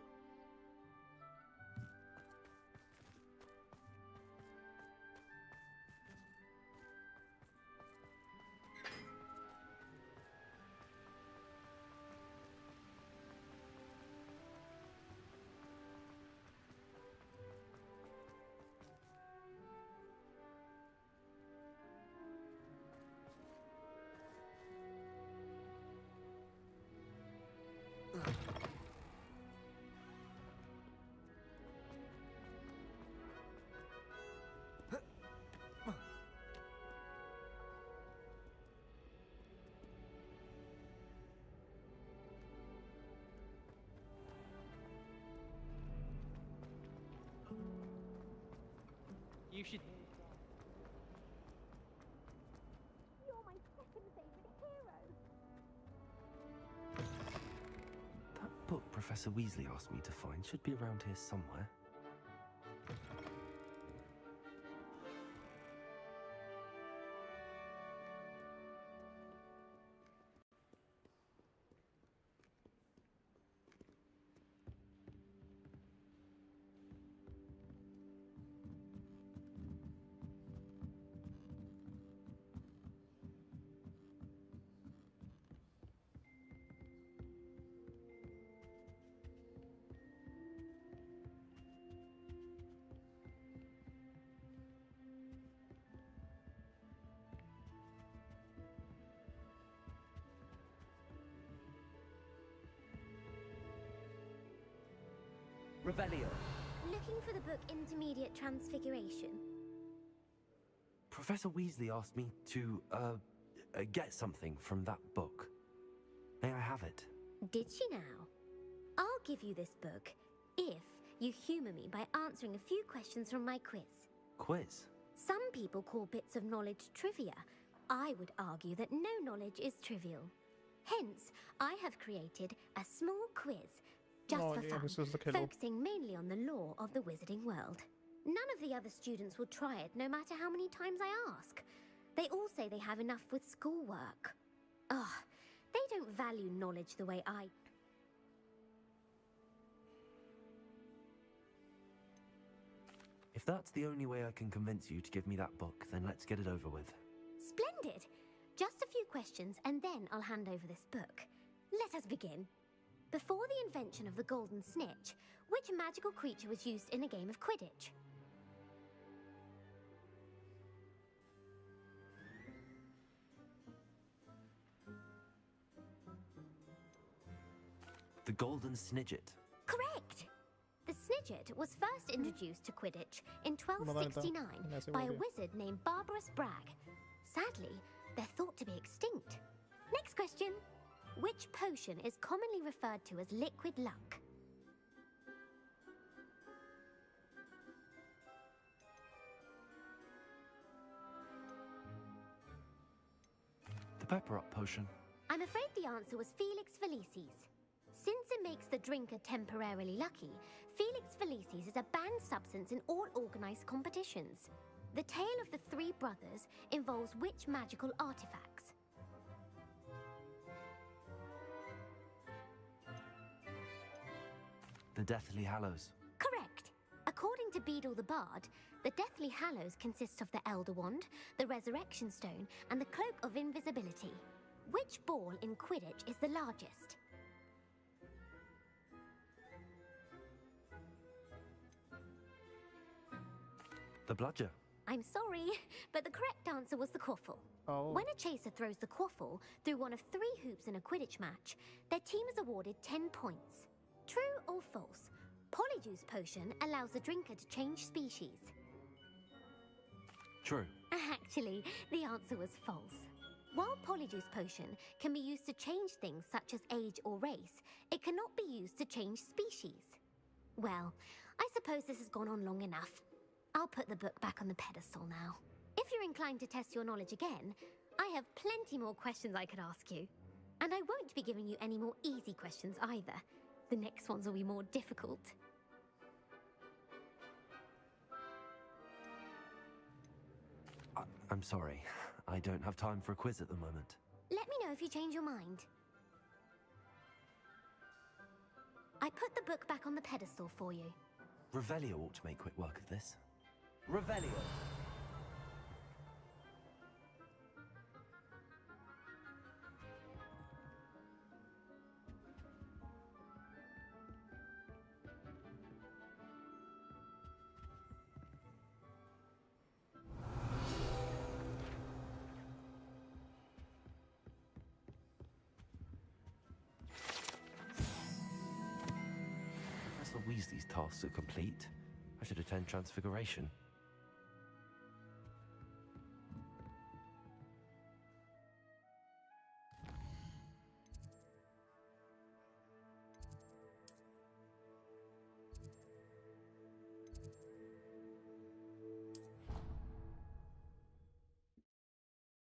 You should. You're my second favorite hero. That book Professor Weasley asked me to find should be around here somewhere. Revelio. Looking for the book Intermediate Transfiguration. Professor Weasley asked me to, get something from that book. May I have it? Did she now? I'll give you this book if you humour me by answering a few questions from my quiz. Quiz? Some people call bits of knowledge trivia. I would argue that no knowledge is trivial. Hence, I have created a small quiz just for fun, focusing mainly on the lore of the wizarding world. None of the other students will try it, no matter how many times I ask. They all say they have enough with schoolwork. Ugh, they don't value knowledge the way I... If that's the only way I can convince you to give me that book, then let's get it over with. Splendid! Just a few questions, and then I'll hand over this book. Let us begin. Before the invention of the golden snitch, which magical creature was used in a game of Quidditch? The golden snidget. Correct! The snidget was first introduced to Quidditch in 1269 by a wizard named Barbarous Bragg. Sadly, they're thought to be extinct. Next question. Which potion is commonly referred to as liquid luck? The pepper up potion. I'm afraid the answer was Felix Felicis. Since it makes the drinker temporarily lucky, Felix Felicis is a banned substance in all organized competitions. The tale of the three brothers involves which magical artifacts? The Deathly Hallows. Correct. According to Beadle the Bard, the Deathly Hallows consists of the Elder Wand, the Resurrection Stone, and the Cloak of Invisibility. Which ball in Quidditch is the largest? The Bludger. I'm sorry, but the correct answer was the quaffle. Oh. When a chaser throws the quaffle through one of 3 hoops in a Quidditch match, their team is awarded 10 points. True or false? Polyjuice Potion allows the drinker to change species. True. Actually, the answer was false. While Polyjuice Potion can be used to change things such as age or race, it cannot be used to change species. Well, I suppose this has gone on long enough. I'll put the book back on the pedestal now. If you're inclined to test your knowledge again, I have plenty more questions I could ask you. And I won't be giving you any more easy questions either. The next ones will be more difficult. I'm sorry. I don't have time for a quiz at the moment. Let me know if you change your mind. I put the book back on the pedestal for you. Revelio ought to make quick work of this. Revelio! Professor Weasley's tasks are complete. I should attend Transfiguration.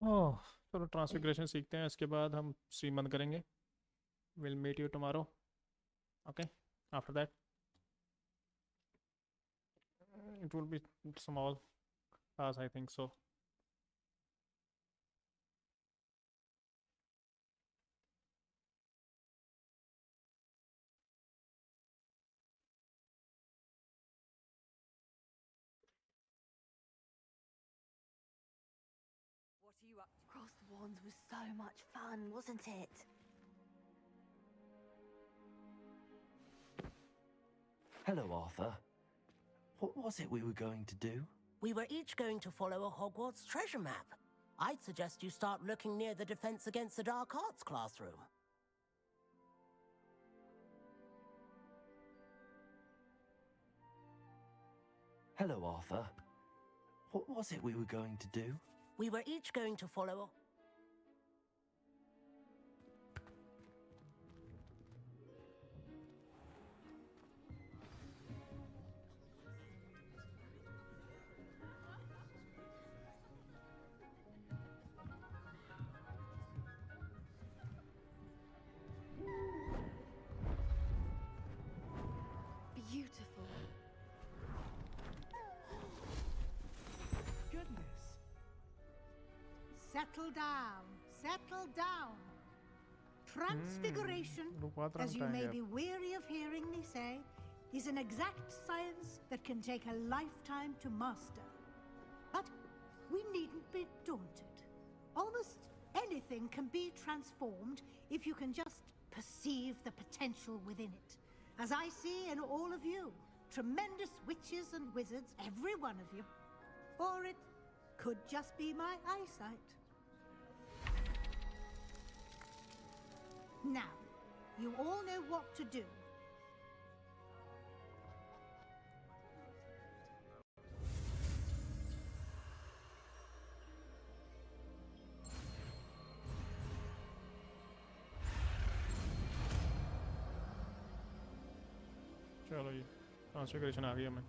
ओह चलो transfiguration सीखते हैं, इसके बाद हम stream बंद करेंगे. Will meet you tomorrow. Okay, after that it will be small as I think so. What are you up to? Cross the Wands was so much fun, wasn't it? Hello, Arthur. What was it we were going to do? We were each going to follow a Hogwarts treasure map. I'd suggest you start looking near the Defense Against the Dark Arts classroom. Hello, Arthur. What was it we were going to do? We were each going to follow a... Beautiful. Goodness. Settle down. Settle down. Transfiguration, as you may be weary of hearing me say, is an exact science that can take a lifetime to master. But we needn't be daunted. Almost anything can be transformed if you can just perceive the potential within it. As I see in all of you, tremendous witches and wizards, every one of you. Or it could just be my eyesight. Now, you all know what to do. चलो जी transfiguration आ गई हमें.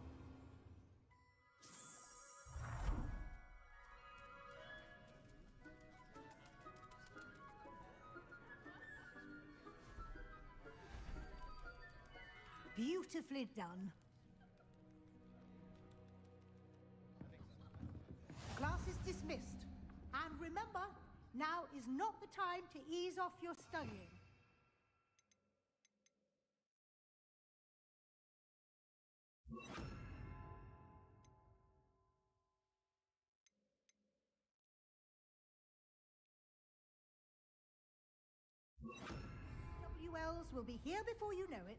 Beautifully done. Class is dismissed. And remember, now is not the time to ease off your studying. WLs will be here before you know it.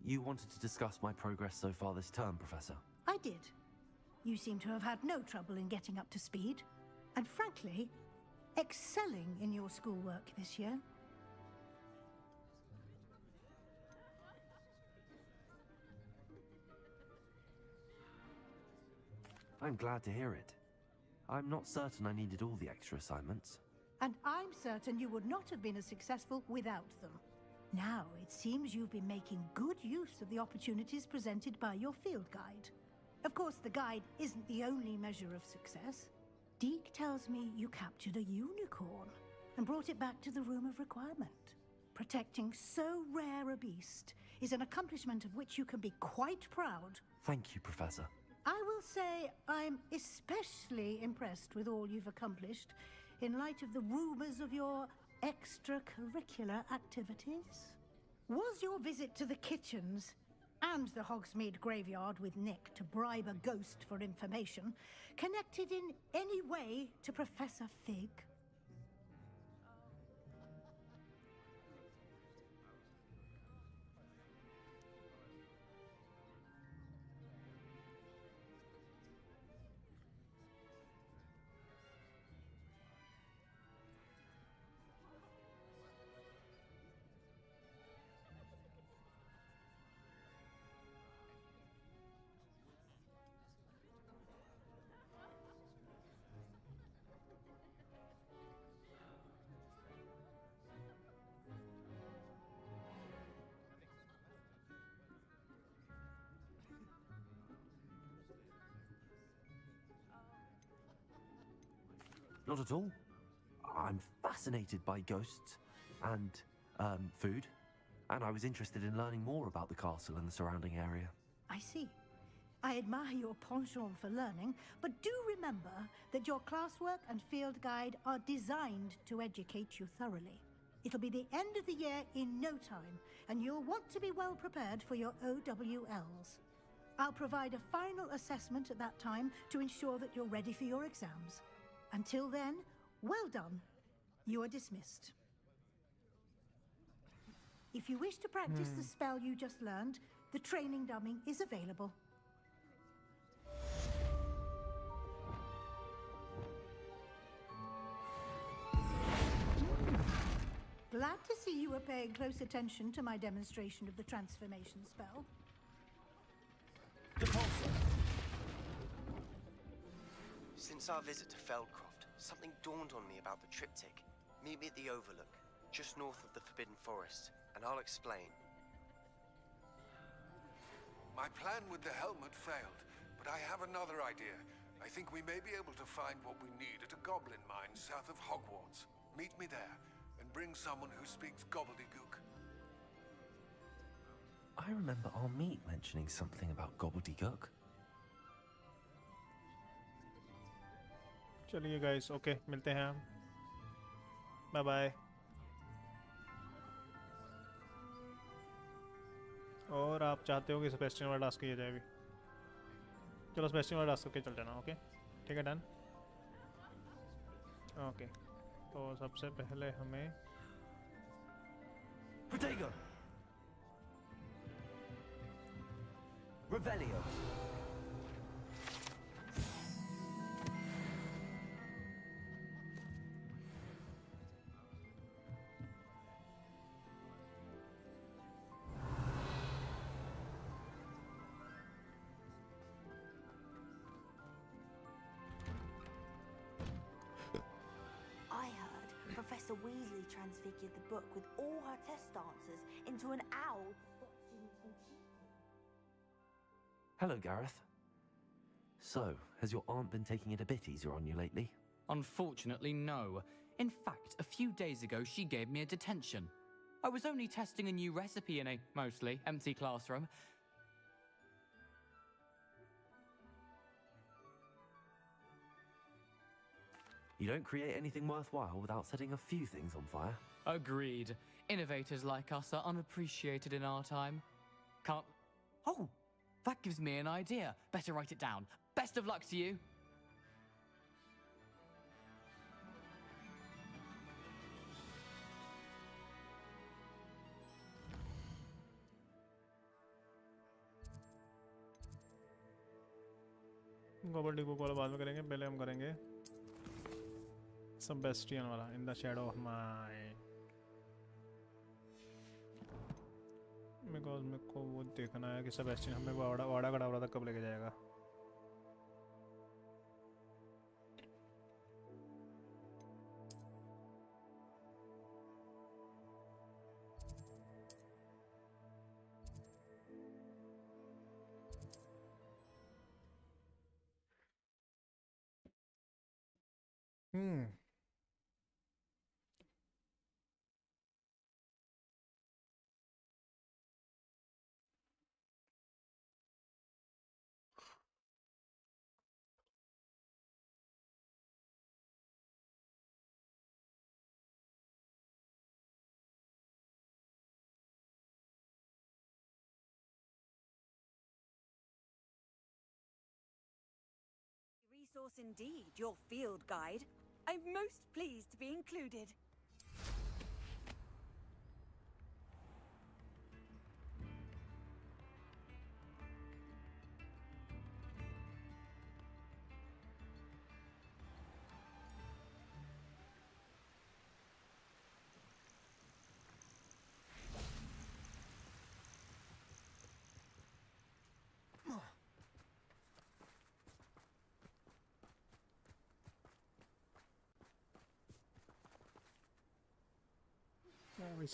You wanted to discuss my progress so far this term, Professor? I did. You seem to have had no trouble in getting up to speed, and frankly, excelling in your schoolwork this year. I'm glad to hear it. I'm not certain I needed all the extra assignments. And I'm certain you would not have been as successful without them. Now, it seems you've been making good use of the opportunities presented by your field guide. Of course, the guide isn't the only measure of success. Deke tells me you captured a unicorn and brought it back to the Room of Requirement. Protecting so rare a beast is an accomplishment of which you can be quite proud. Thank you, Professor. I will say I'm especially impressed with all you've accomplished in light of the rumors of your extracurricular activities. Was your visit to the kitchens and the Hogsmeade graveyard with Nick to bribe a ghost for information connected in any way to Professor Fig? Not at all. I'm fascinated by ghosts and, food, and I was interested in learning more about the castle and the surrounding area. I see. I admire your penchant for learning, but do remember that your classwork and field guide are designed to educate you thoroughly. It'll be the end of the year in no time, and you'll want to be well prepared for your OWLs. I'll provide a final assessment at that time to ensure that you're ready for your exams. Until then, well done. You are dismissed. If you wish to practice the spell you just learned, the training dummy is available. Glad to see you were paying close attention to my demonstration of the transformation spell. Since our visit to Feldcroft, something dawned on me about the triptych. Meet me at the Overlook, just north of the Forbidden Forest, and I'll explain. My plan with the helmet failed, but I have another idea. I think we may be able to find what we need at a goblin mine south of Hogwarts. Meet me there, and bring someone who speaks gobbledygook. I remember our meet mentioning something about gobbledygook. चलिए guys, okay, मिलते हैं हम. Bye bye. और आप चाहते हो कि Sebastian वाला टास्क किया जाए भी? चलो सेबेस्टियन वाला टास्क करके चल जाना. ओके, ठीक है, डन. ओके, तो सबसे पहले हमें Protego! Revelio! Professor Weasley transfigured the book with all her test answers into an owl. Hello, Gareth. So, has your aunt been taking it a bit easier on you lately? Unfortunately, no. In fact, a few days ago, she gave me a detention. I was only testing a new recipe in a mostly empty classroom. You don't create anything worthwhile without setting a few things on fire. Agreed. Innovators like us are unappreciated in our time. Can't... Oh, that gives me an idea. Better write it down. Best of luck to you. गोबल्डी book वाला बाद में करेंगे, पहले हम करेंगे Sebastian वाला in the shadow of my, because मेरे को वो देखना है कि सेबेस्टियन हमें वाड़ा वाड़ा कड़ावड़ा तक कब लेके जाएगा. Resource indeed, your field guide. I'm most pleased to be included.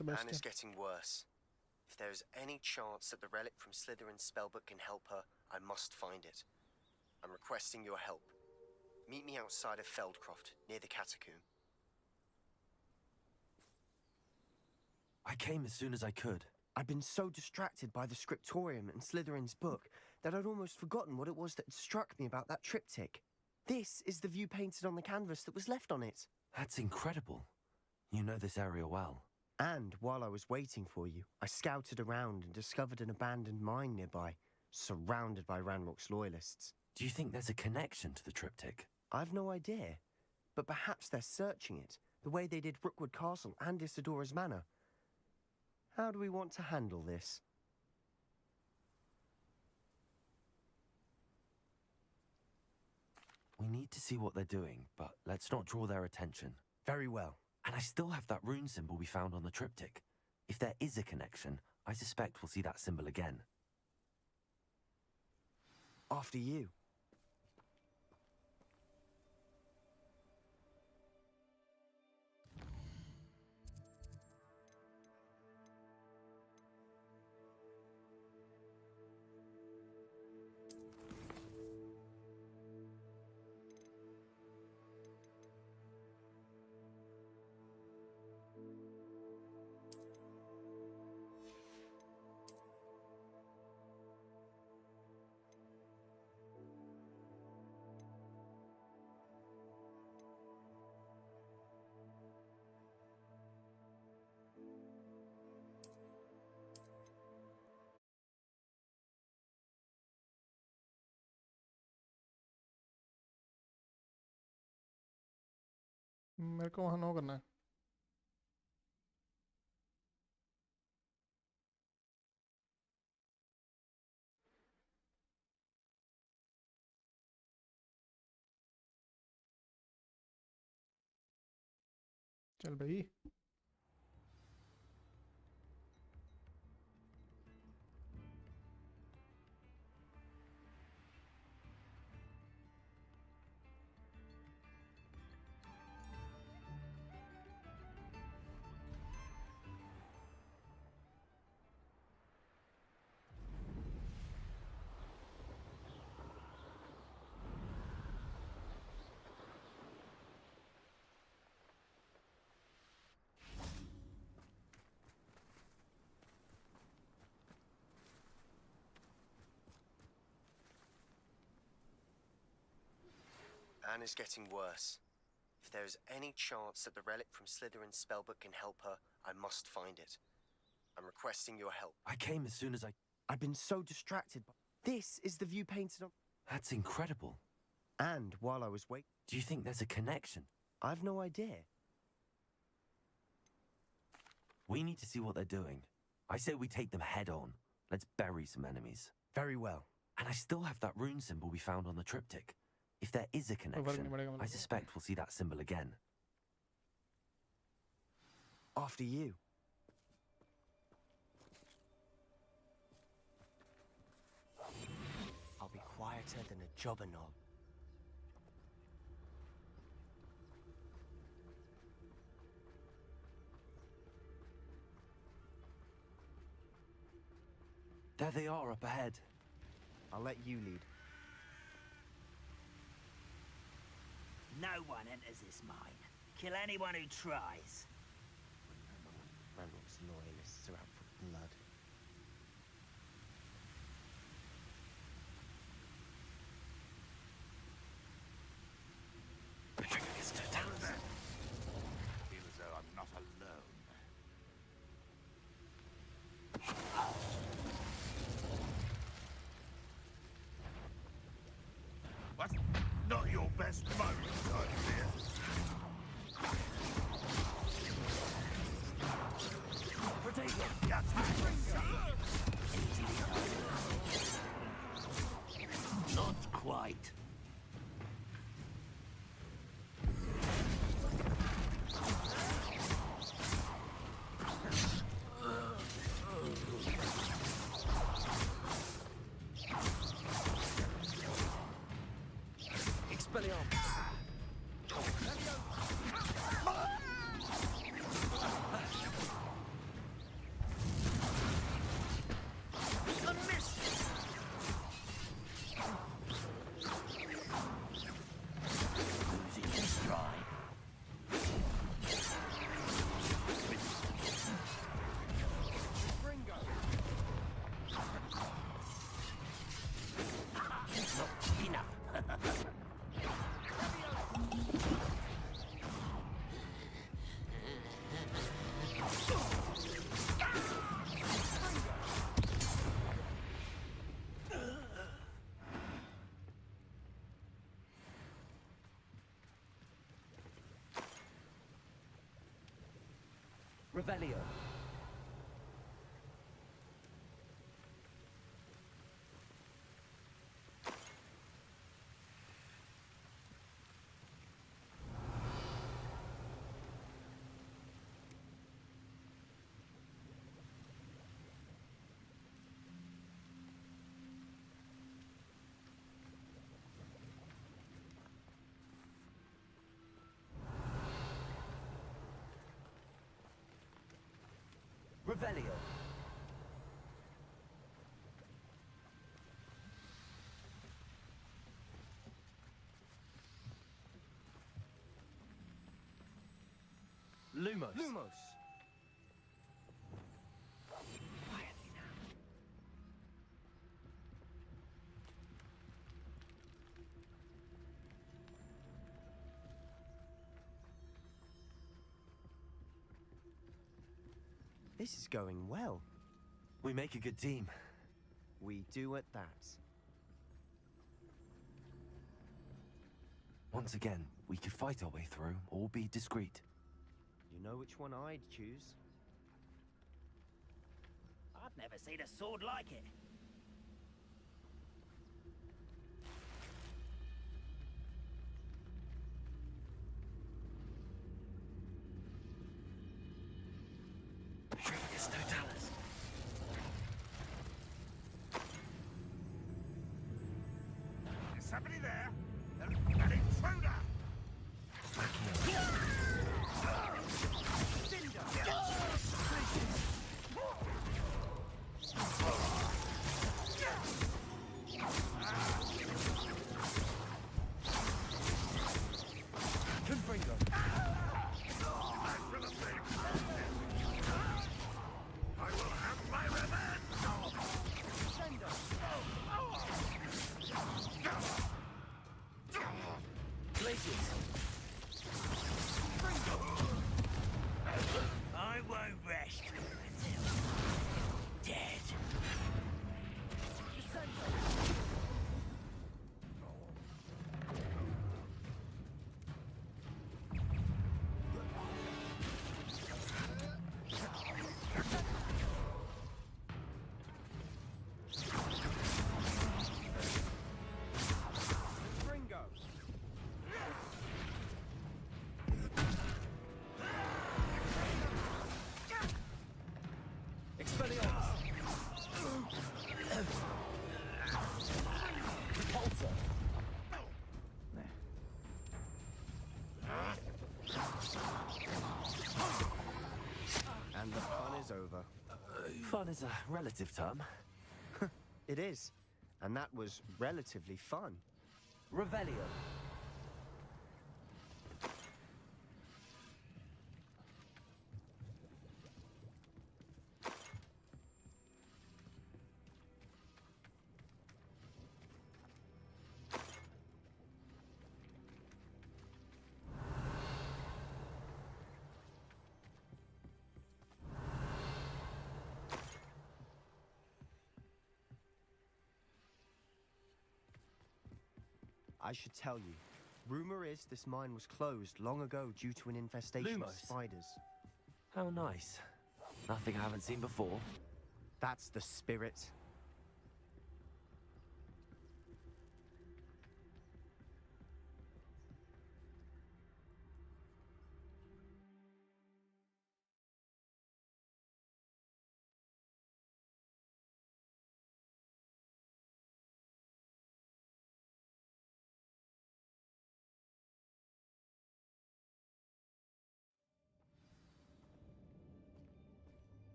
Anne is getting worse. If there is any chance that the relic from Slytherin's spellbook can help her, I must find it. I'm requesting your help. Meet me outside of Feldcroft, near the catacomb. I came as soon as I could. I'd been so distracted by the scriptorium and Slytherin's book that I'd almost forgotten what it was that struck me about that triptych. This is the view painted on the canvas that was left on it. That's incredible. You know this area well. And while I was waiting for you, I scouted around and discovered an abandoned mine nearby, surrounded by Ranrock's loyalists. Do you think there's a connection to the triptych? I've no idea, but perhaps they're searching it, the way they did Rookwood Castle and Isidora's Manor. How do we want to handle this? We need to see what they're doing, but let's not draw their attention. Very well. And I still have that rune symbol we found on the triptych. If there is a connection, I suspect we'll see that symbol again. After you. मेरे को वहाँ no करना है. चल भाई. Anna's getting worse. If there is any chance that the relic from Slytherin's spellbook can help her, I must find it. I'm requesting your help. I came as soon as I've been so distracted by... This is the view painted on... That's incredible. And while I was waiting... Do you think there's a connection? I've no idea. We need to see what they're doing. I say we take them head on. Let's bury some enemies. Very well. And I still have that rune symbol we found on the triptych. If there is a connection, I suspect we'll see that symbol again. After you. I'll be quieter than a jobber knob. There they are up ahead. I'll let you lead. No one enters this mine. Kill anyone who tries. Ranrock's loyalists are out for blood. Feel as though I'm not alone. What? Not your best moment, I fear. Not quite. Revelio. Revelio. Lumos. Lumos. This is going well. We make a good team. We do at that. Once again, we could fight our way through, or be discreet. You know which one I'd choose? I've never seen a sword like it. Is somebody there? An intruder! Fun is a relative term. It is. And that was relatively fun. Revelio. I should tell you. Rumor is this mine was closed long ago due to an infestation of Lumos. spiders. How nice. Nothing I haven't seen before. That's the spirit.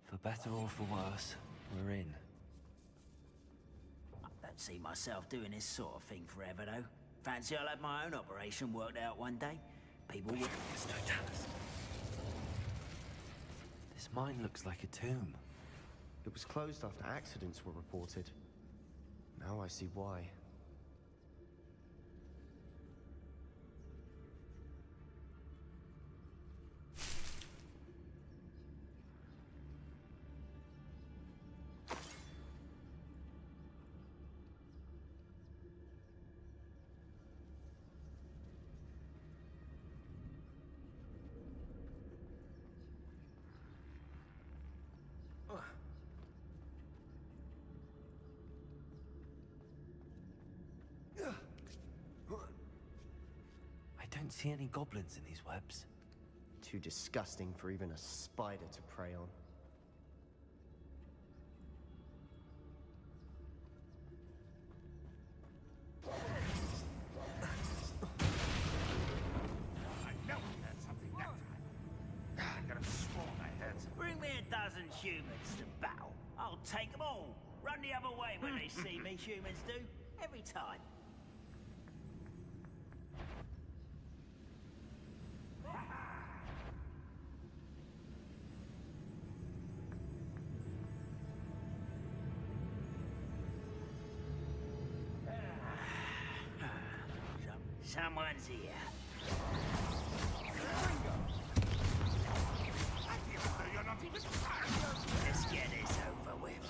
For better or for worse, we're in. I don't see myself doing this sort of thing forever, though. Fancy I'll have my own operation worked out one day. People will... This mine looks like a tomb. It was closed after accidents were reported. Now I see why. I don't see any goblins in these webs. Too disgusting for even a spider to prey on. I know we had something that time. I could have sworn I heard something. Bring me a dozen humans to battle. I'll take them all. Run the other way when they see me, humans do. Every time. Someone's here. You're not even Let's get this over with.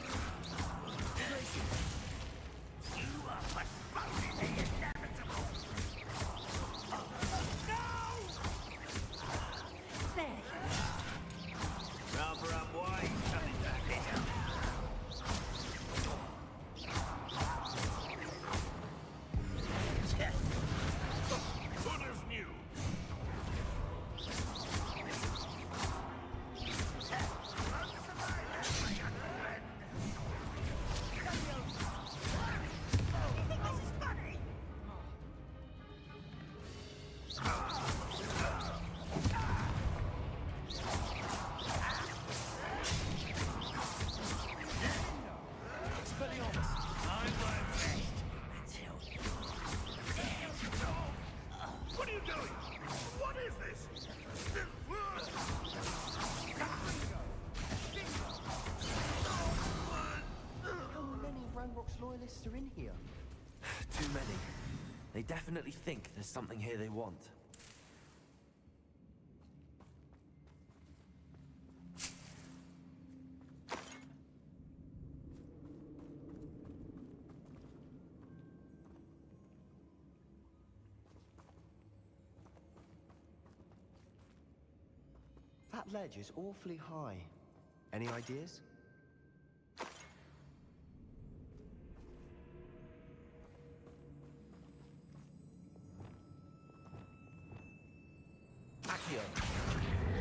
You are postponing the inevitable. No! There you are. Rather unwise coming back here. Goodness knew. What are you doing? What is this? How many Rangrock's loyalists are in here? Too many. They definitely think there's something here they want. That ledge is awfully high. Any ideas? Accio.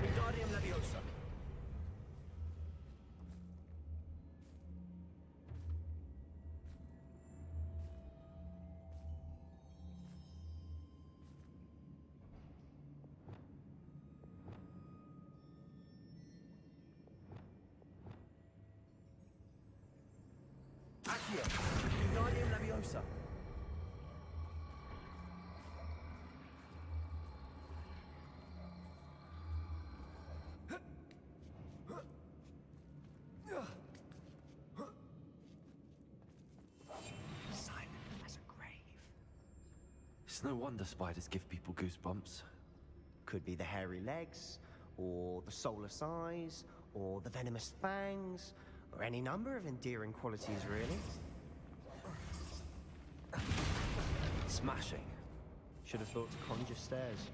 Wingardium Leviosa. Wingardium Leviosa. Silent as a grave. It's no wonder spiders give people goosebumps. Could be the hairy legs, or the soulless eyes, or the venomous fangs, or any number of endearing qualities, really. Smashing. Should have thought to conjure stairs.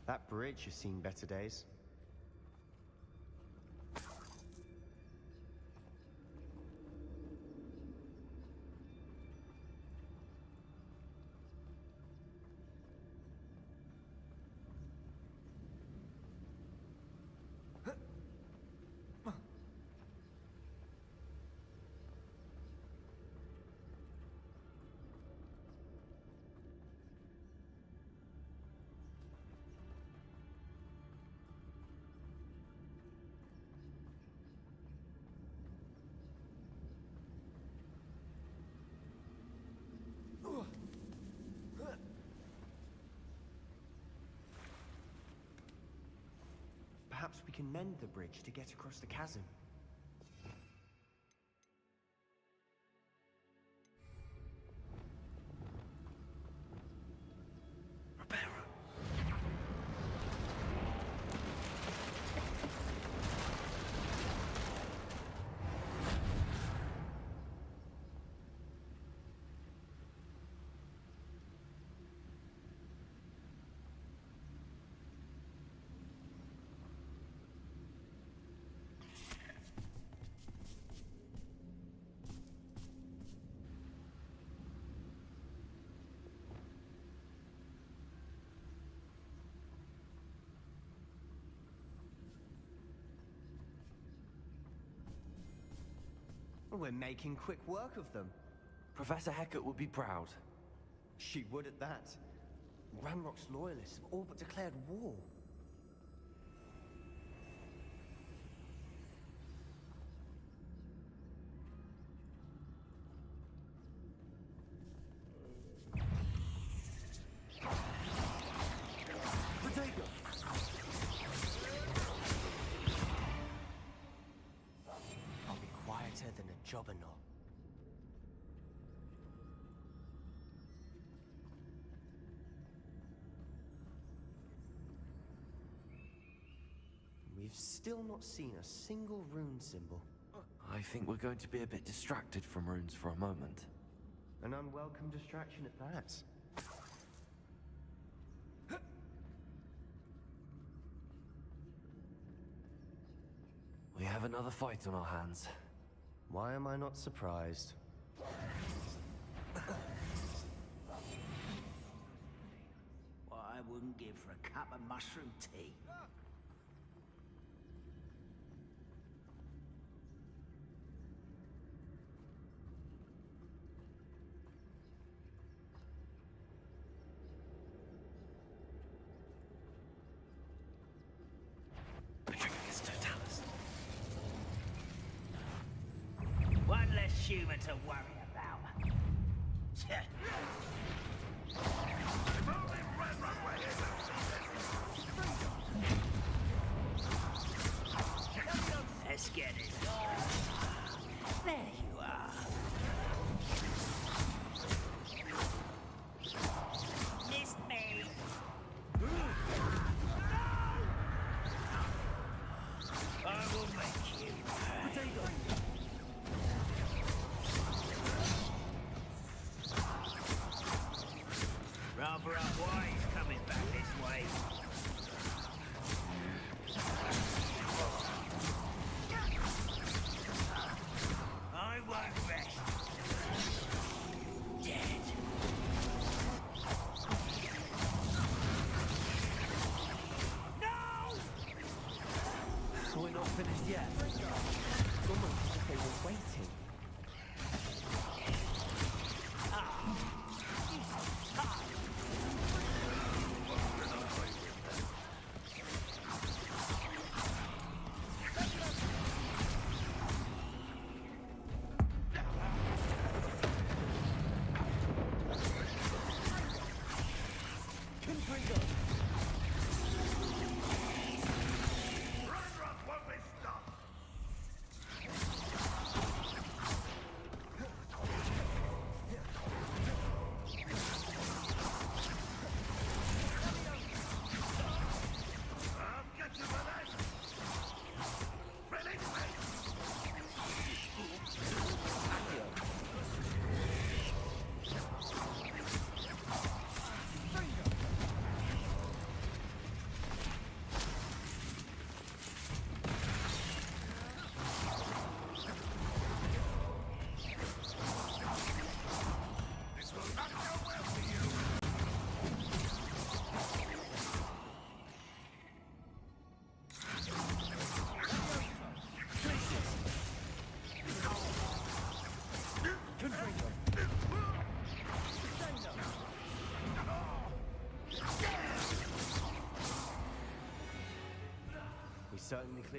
That bridge has seen better days. Perhaps we can mend the bridge to get across the chasm. We're making quick work of them. Professor Hecat would be proud. She would at that. Ranrock's loyalists have all but declared war. I'll be quieter than a jobberknoll. We've still not seen a single rune symbol. I think we're going to be a bit distracted from runes for a moment. An unwelcome distraction at that. We have another fight on our hands. Why am I not surprised? What I wouldn't give for a cup of mushroom tea. One less human to worry about. Let's get it. There you are. Missed me.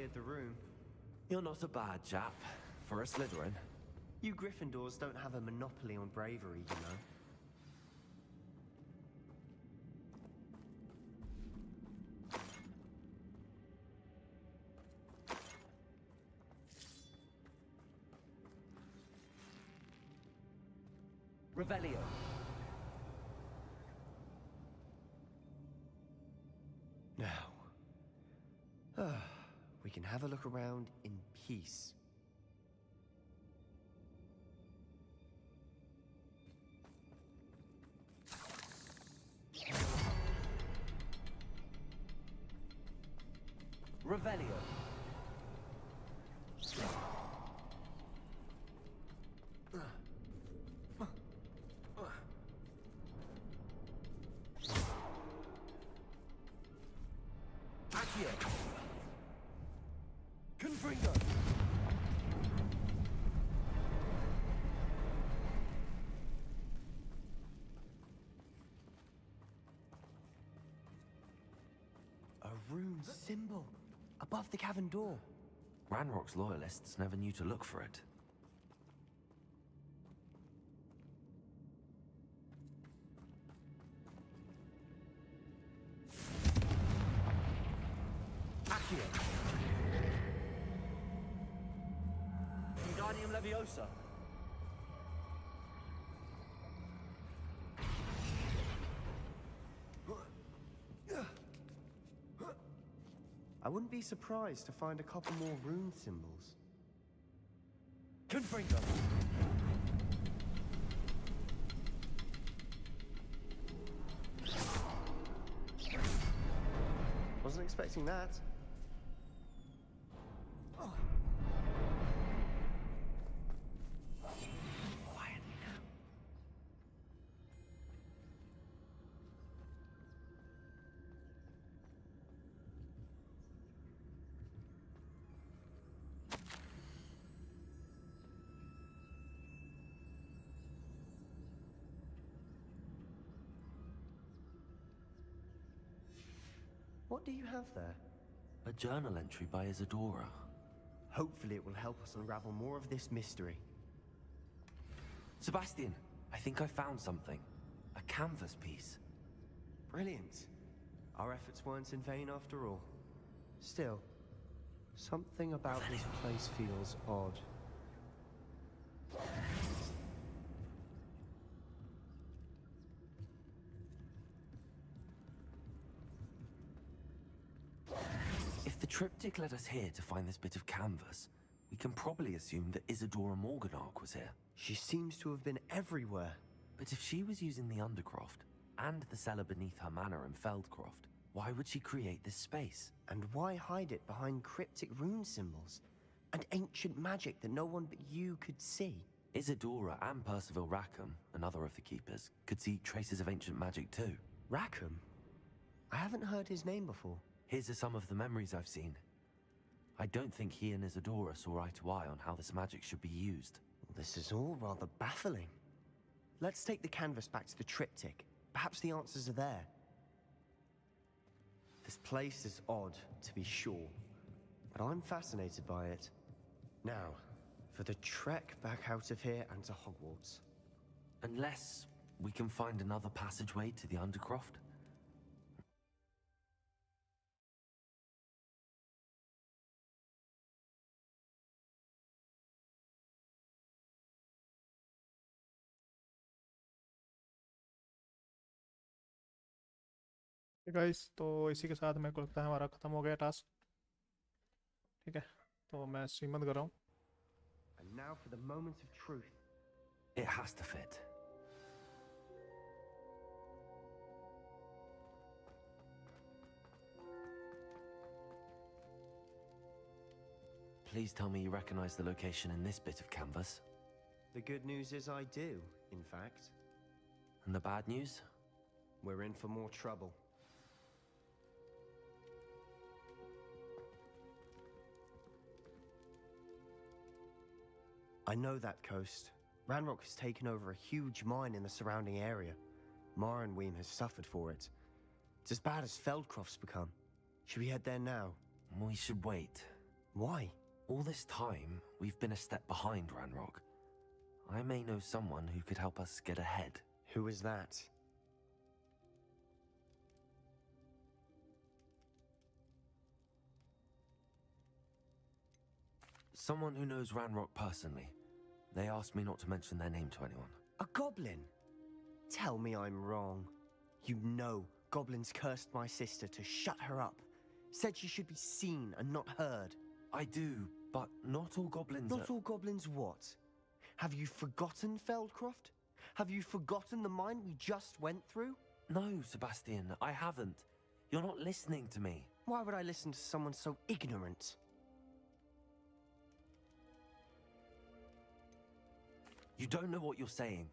cleared the room. You're not a bad chap for a Slytherin. You Gryffindors don't have a monopoly on bravery, you know. Revelio. Now, we can have a look around in peace. Revelio. Accio. Confringo. A rune symbol above the cavern door. Ranrock's loyalists never knew to look for it. Accio. Wingardium Leviosa. I wouldn't be surprised to find a couple more rune symbols. Confringo. Wasn't expecting that. Quietly now. What do you have there? A journal entry by Isadora. Hopefully it will help us unravel more of this mystery. Sebastian, I think I found something. A canvas piece. Brilliant. Our efforts weren't in vain after all. Still, something about this place feels odd. If the triptych led us here to find this bit of canvas, we can probably assume that Isadora Morganark was here. She seems to have been everywhere. But if she was using the Undercroft, and the cellar beneath her manor in Feldcroft, why would she create this space? And why hide it behind cryptic rune symbols? And ancient magic that no one but you could see? Isadora and Percival Rackham, another of the Keepers, could see traces of ancient magic too. Rackham? I haven't heard his name before. Here's some of the memories I've seen. I don't think he and Isadora saw eye to eye on how this magic should be used. This is all rather baffling. Let's take the canvas back to the triptych. Perhaps the answers are there. This place is odd, to be sure, but I'm fascinated by it. Now, for the trek back out of here and to Hogwarts. Unless we can find another passageway to the Undercroft. Guys तो इसी के साथ मेरे को लगता है हमारा ख़त्म हो गया टास्क। ठीक है, तो मैं स्ट्रीम बंद कर रहा हूँ। And now for the moment of truth. It has to fit. Please tell me you recognize the location in this bit of canvas. The good news is I do, in fact. And the bad news? We're in for more trouble. I know that coast. Ranrock has taken over a huge mine in the surrounding area. Mornweem has suffered for it. It's as bad as Feldcroft's become. Should we head there now? We should wait. Why? All this time, we've been a step behind Ranrock. I may know someone who could help us get ahead. Who is that? Someone who knows Ranrock personally. They asked me not to mention their name to anyone. A goblin? Tell me I'm wrong. You know goblins cursed my sister to shut her up. Said she should be seen and not heard. I do, but not all goblins Not all goblins what? Have you forgotten Feldcroft? Have you forgotten the mine we just went through? No, Sebastian, I haven't. You're not listening to me. Why would I listen to someone so ignorant? You don't know what you're saying.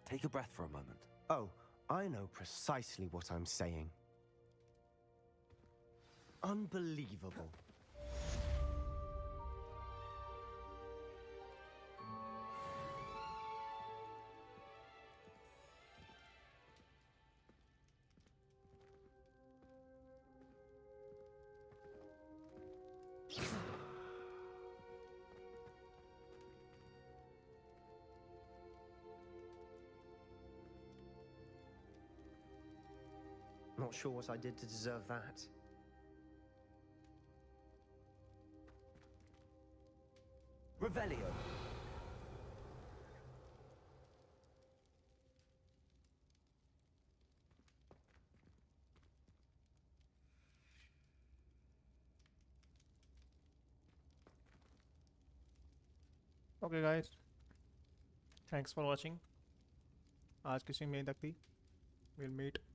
Take a breath for a moment. Oh, I know precisely what I'm saying. Unbelievable. Not sure what I did to deserve that. Revelio. Okay guys, thanks for watching. आज की stream यहीं तक थी. We'll meet